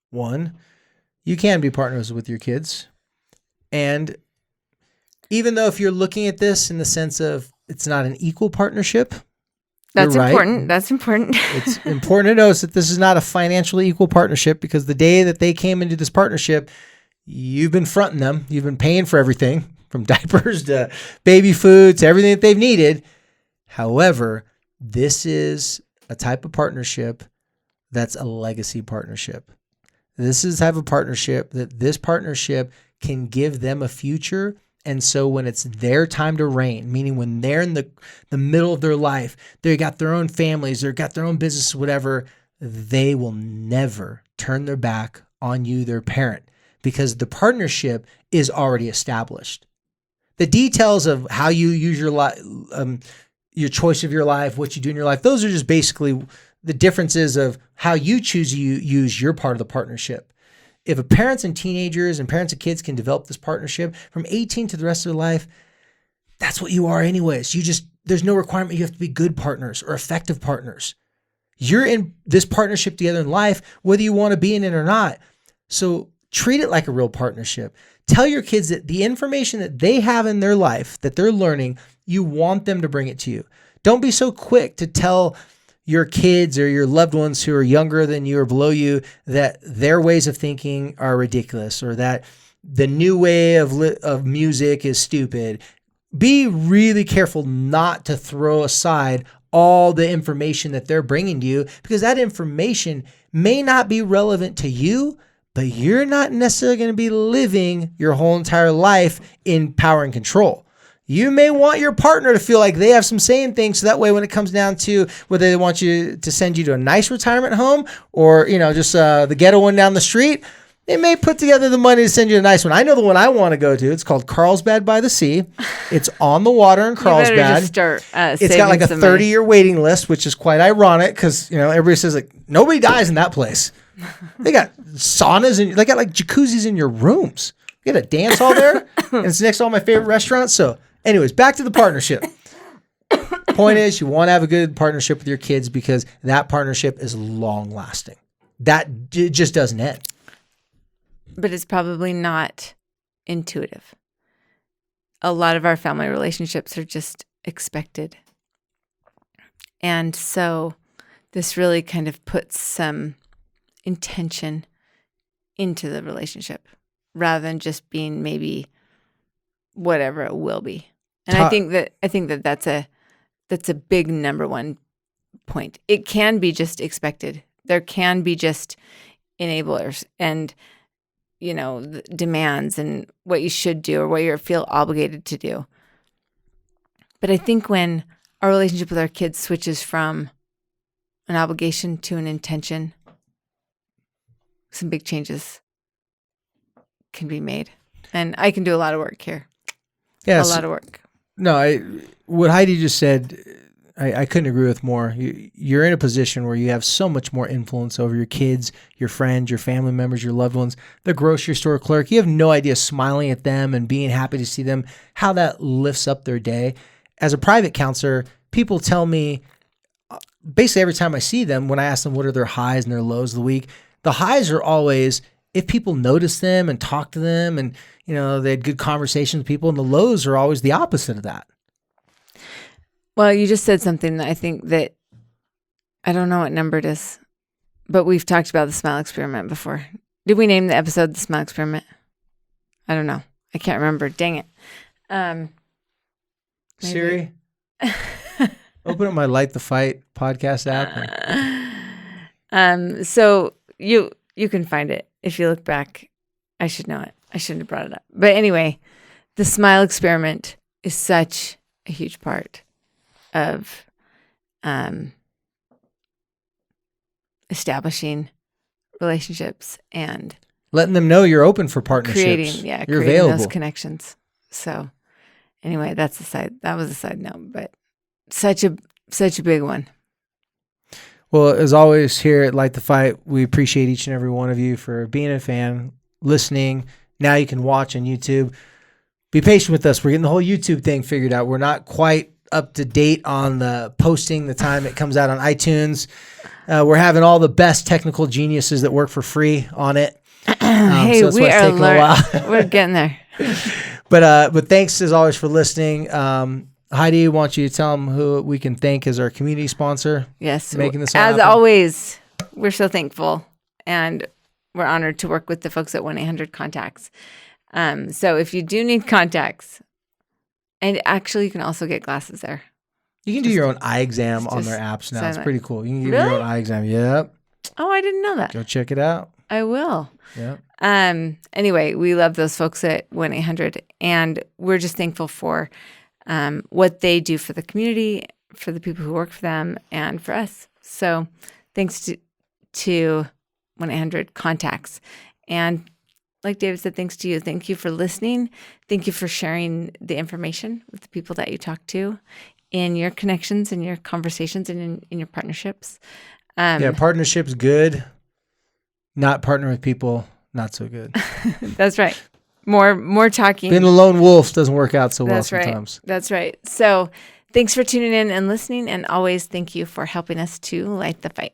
One, you can be partners with your kids. And even though if you're looking at this in the sense of it's not an equal partnership, That's You're right. important. That's important. It's important to notice that this is not a financially equal partnership, because the day that they came into this partnership, you've been fronting them. You've been paying for everything from diapers to baby food to everything that they've needed. However, this is a type of partnership that's a legacy partnership. This is the type of partnership that this partnership can give them a future. And so when it's their time to reign, meaning when they're in the middle of their life, they got their own families, they've got their own business, whatever, they will never turn their back on you, their parent, because the partnership is already established. The details of how you use your life, your choice of your life, what you do in your life, those are just basically the differences of how you choose to use your part of the partnership. If a parents and teenagers and parents and kids can develop this partnership from 18 to the rest of their life, that's what you are anyways. There's no requirement you have to be good partners or effective partners. You're in this partnership together in life, whether you want to be in it or not. So treat it like a real partnership. Tell your kids that the information that they have in their life, that they're learning, you want them to bring it to you. Don't be so quick to tell your kids or your loved ones who are younger than you or below you that their ways of thinking are ridiculous, or that the new way of music is stupid. Be really careful not to throw aside all the information that they're bringing to you, because that information may not be relevant to you, but you're not necessarily going to be living your whole entire life in power and control. You may want your partner to feel like they have some say in things, so that way when it comes down to whether they want you to send you to a nice retirement home or, just the ghetto one down the street, they may put together the money to send you a nice one. I know the one I want to go to. It's called Carlsbad by the Sea. It's on the water in Carlsbad. You better just start it's got like a 30-year waiting list, which is quite ironic because, everybody says like nobody dies in that place. They got saunas and they got like jacuzzis in your rooms. You got a dance hall there, and it's next to all my favorite restaurants. So anyways, back to the partnership. Point is, you want to have a good partnership with your kids because that partnership is long lasting. That just doesn't end. But it's probably not intuitive. A lot of our family relationships are just expected. And so this really kind of puts some intention into the relationship rather than just being maybe whatever it will be. And I think that that's a big number one point. It can be just expected. There can be just enablers and demands and what you should do or what you feel obligated to do. But I think when our relationship with our kids switches from an obligation to an intention, some big changes can be made. And I can do a lot of work here. Yes. A lot of work. No, what Heidi just said, I couldn't agree with more. You're in a position where you have so much more influence over your kids, your friends, your family members, your loved ones, the grocery store clerk. You have no idea smiling at them and being happy to see them, how that lifts up their day. As a private counselor, people tell me basically every time I see them, when I ask them what are their highs and their lows of the week, the highs are always if people notice them and talk to them and, they had good conversations with people, and the lows are always the opposite of that. Well, you just said something that I think that I don't know what number it is, but we've talked about the smile experiment before. Did we name the episode the smile experiment? I don't know. I can't remember. Dang it. Siri, open up my Light the Fight podcast app. So you can find it if you look back. I should know it. I shouldn't have brought it up. But anyway, the smile experiment is such a huge part of establishing relationships and letting them know you're open for partnerships. Creating available. those connections. So anyway, that was a side note, but such a big one. Well, as always here at Light the Fight, we appreciate each and every one of you for being a fan, listening. Now you can watch on YouTube. Be patient with us. We're getting the whole YouTube thing figured out. We're not quite up to date on the posting, the time it comes out on iTunes. We're having all the best technical geniuses that work for free on it. Hey, so we are learning. We're getting there. But thanks as always for listening. Heidi, I want you to tell them who we can thank as our community sponsor. Yes. Making this all as happen. always, we're so thankful and we're honored to work with the folks at 1-800-CONTACTS. So if you do need contacts, and actually you can also get glasses there. You can do your own eye exam on just their apps now. sign It's it. pretty cool. You can do Really? your own eye exam. Yep. Oh, I didn't know that. Go check it out. I will. Yep. Anyway, we love those folks at 1-800, and we're just thankful for what they do for the community, for the people who work for them, and for us. So thanks to 1-800-CONTACTS. And like David said, thanks to you. Thank you for listening. Thank you for sharing the information with the people that you talk to in your connections, in your conversations, and in your partnerships. Yeah, partnership's good. Not partner with people, not so good. That's right. More talking. Being a lone wolf doesn't work out so well That's right. sometimes. That's right. So thanks for tuning in and listening. And always thank you for helping us to light the fight.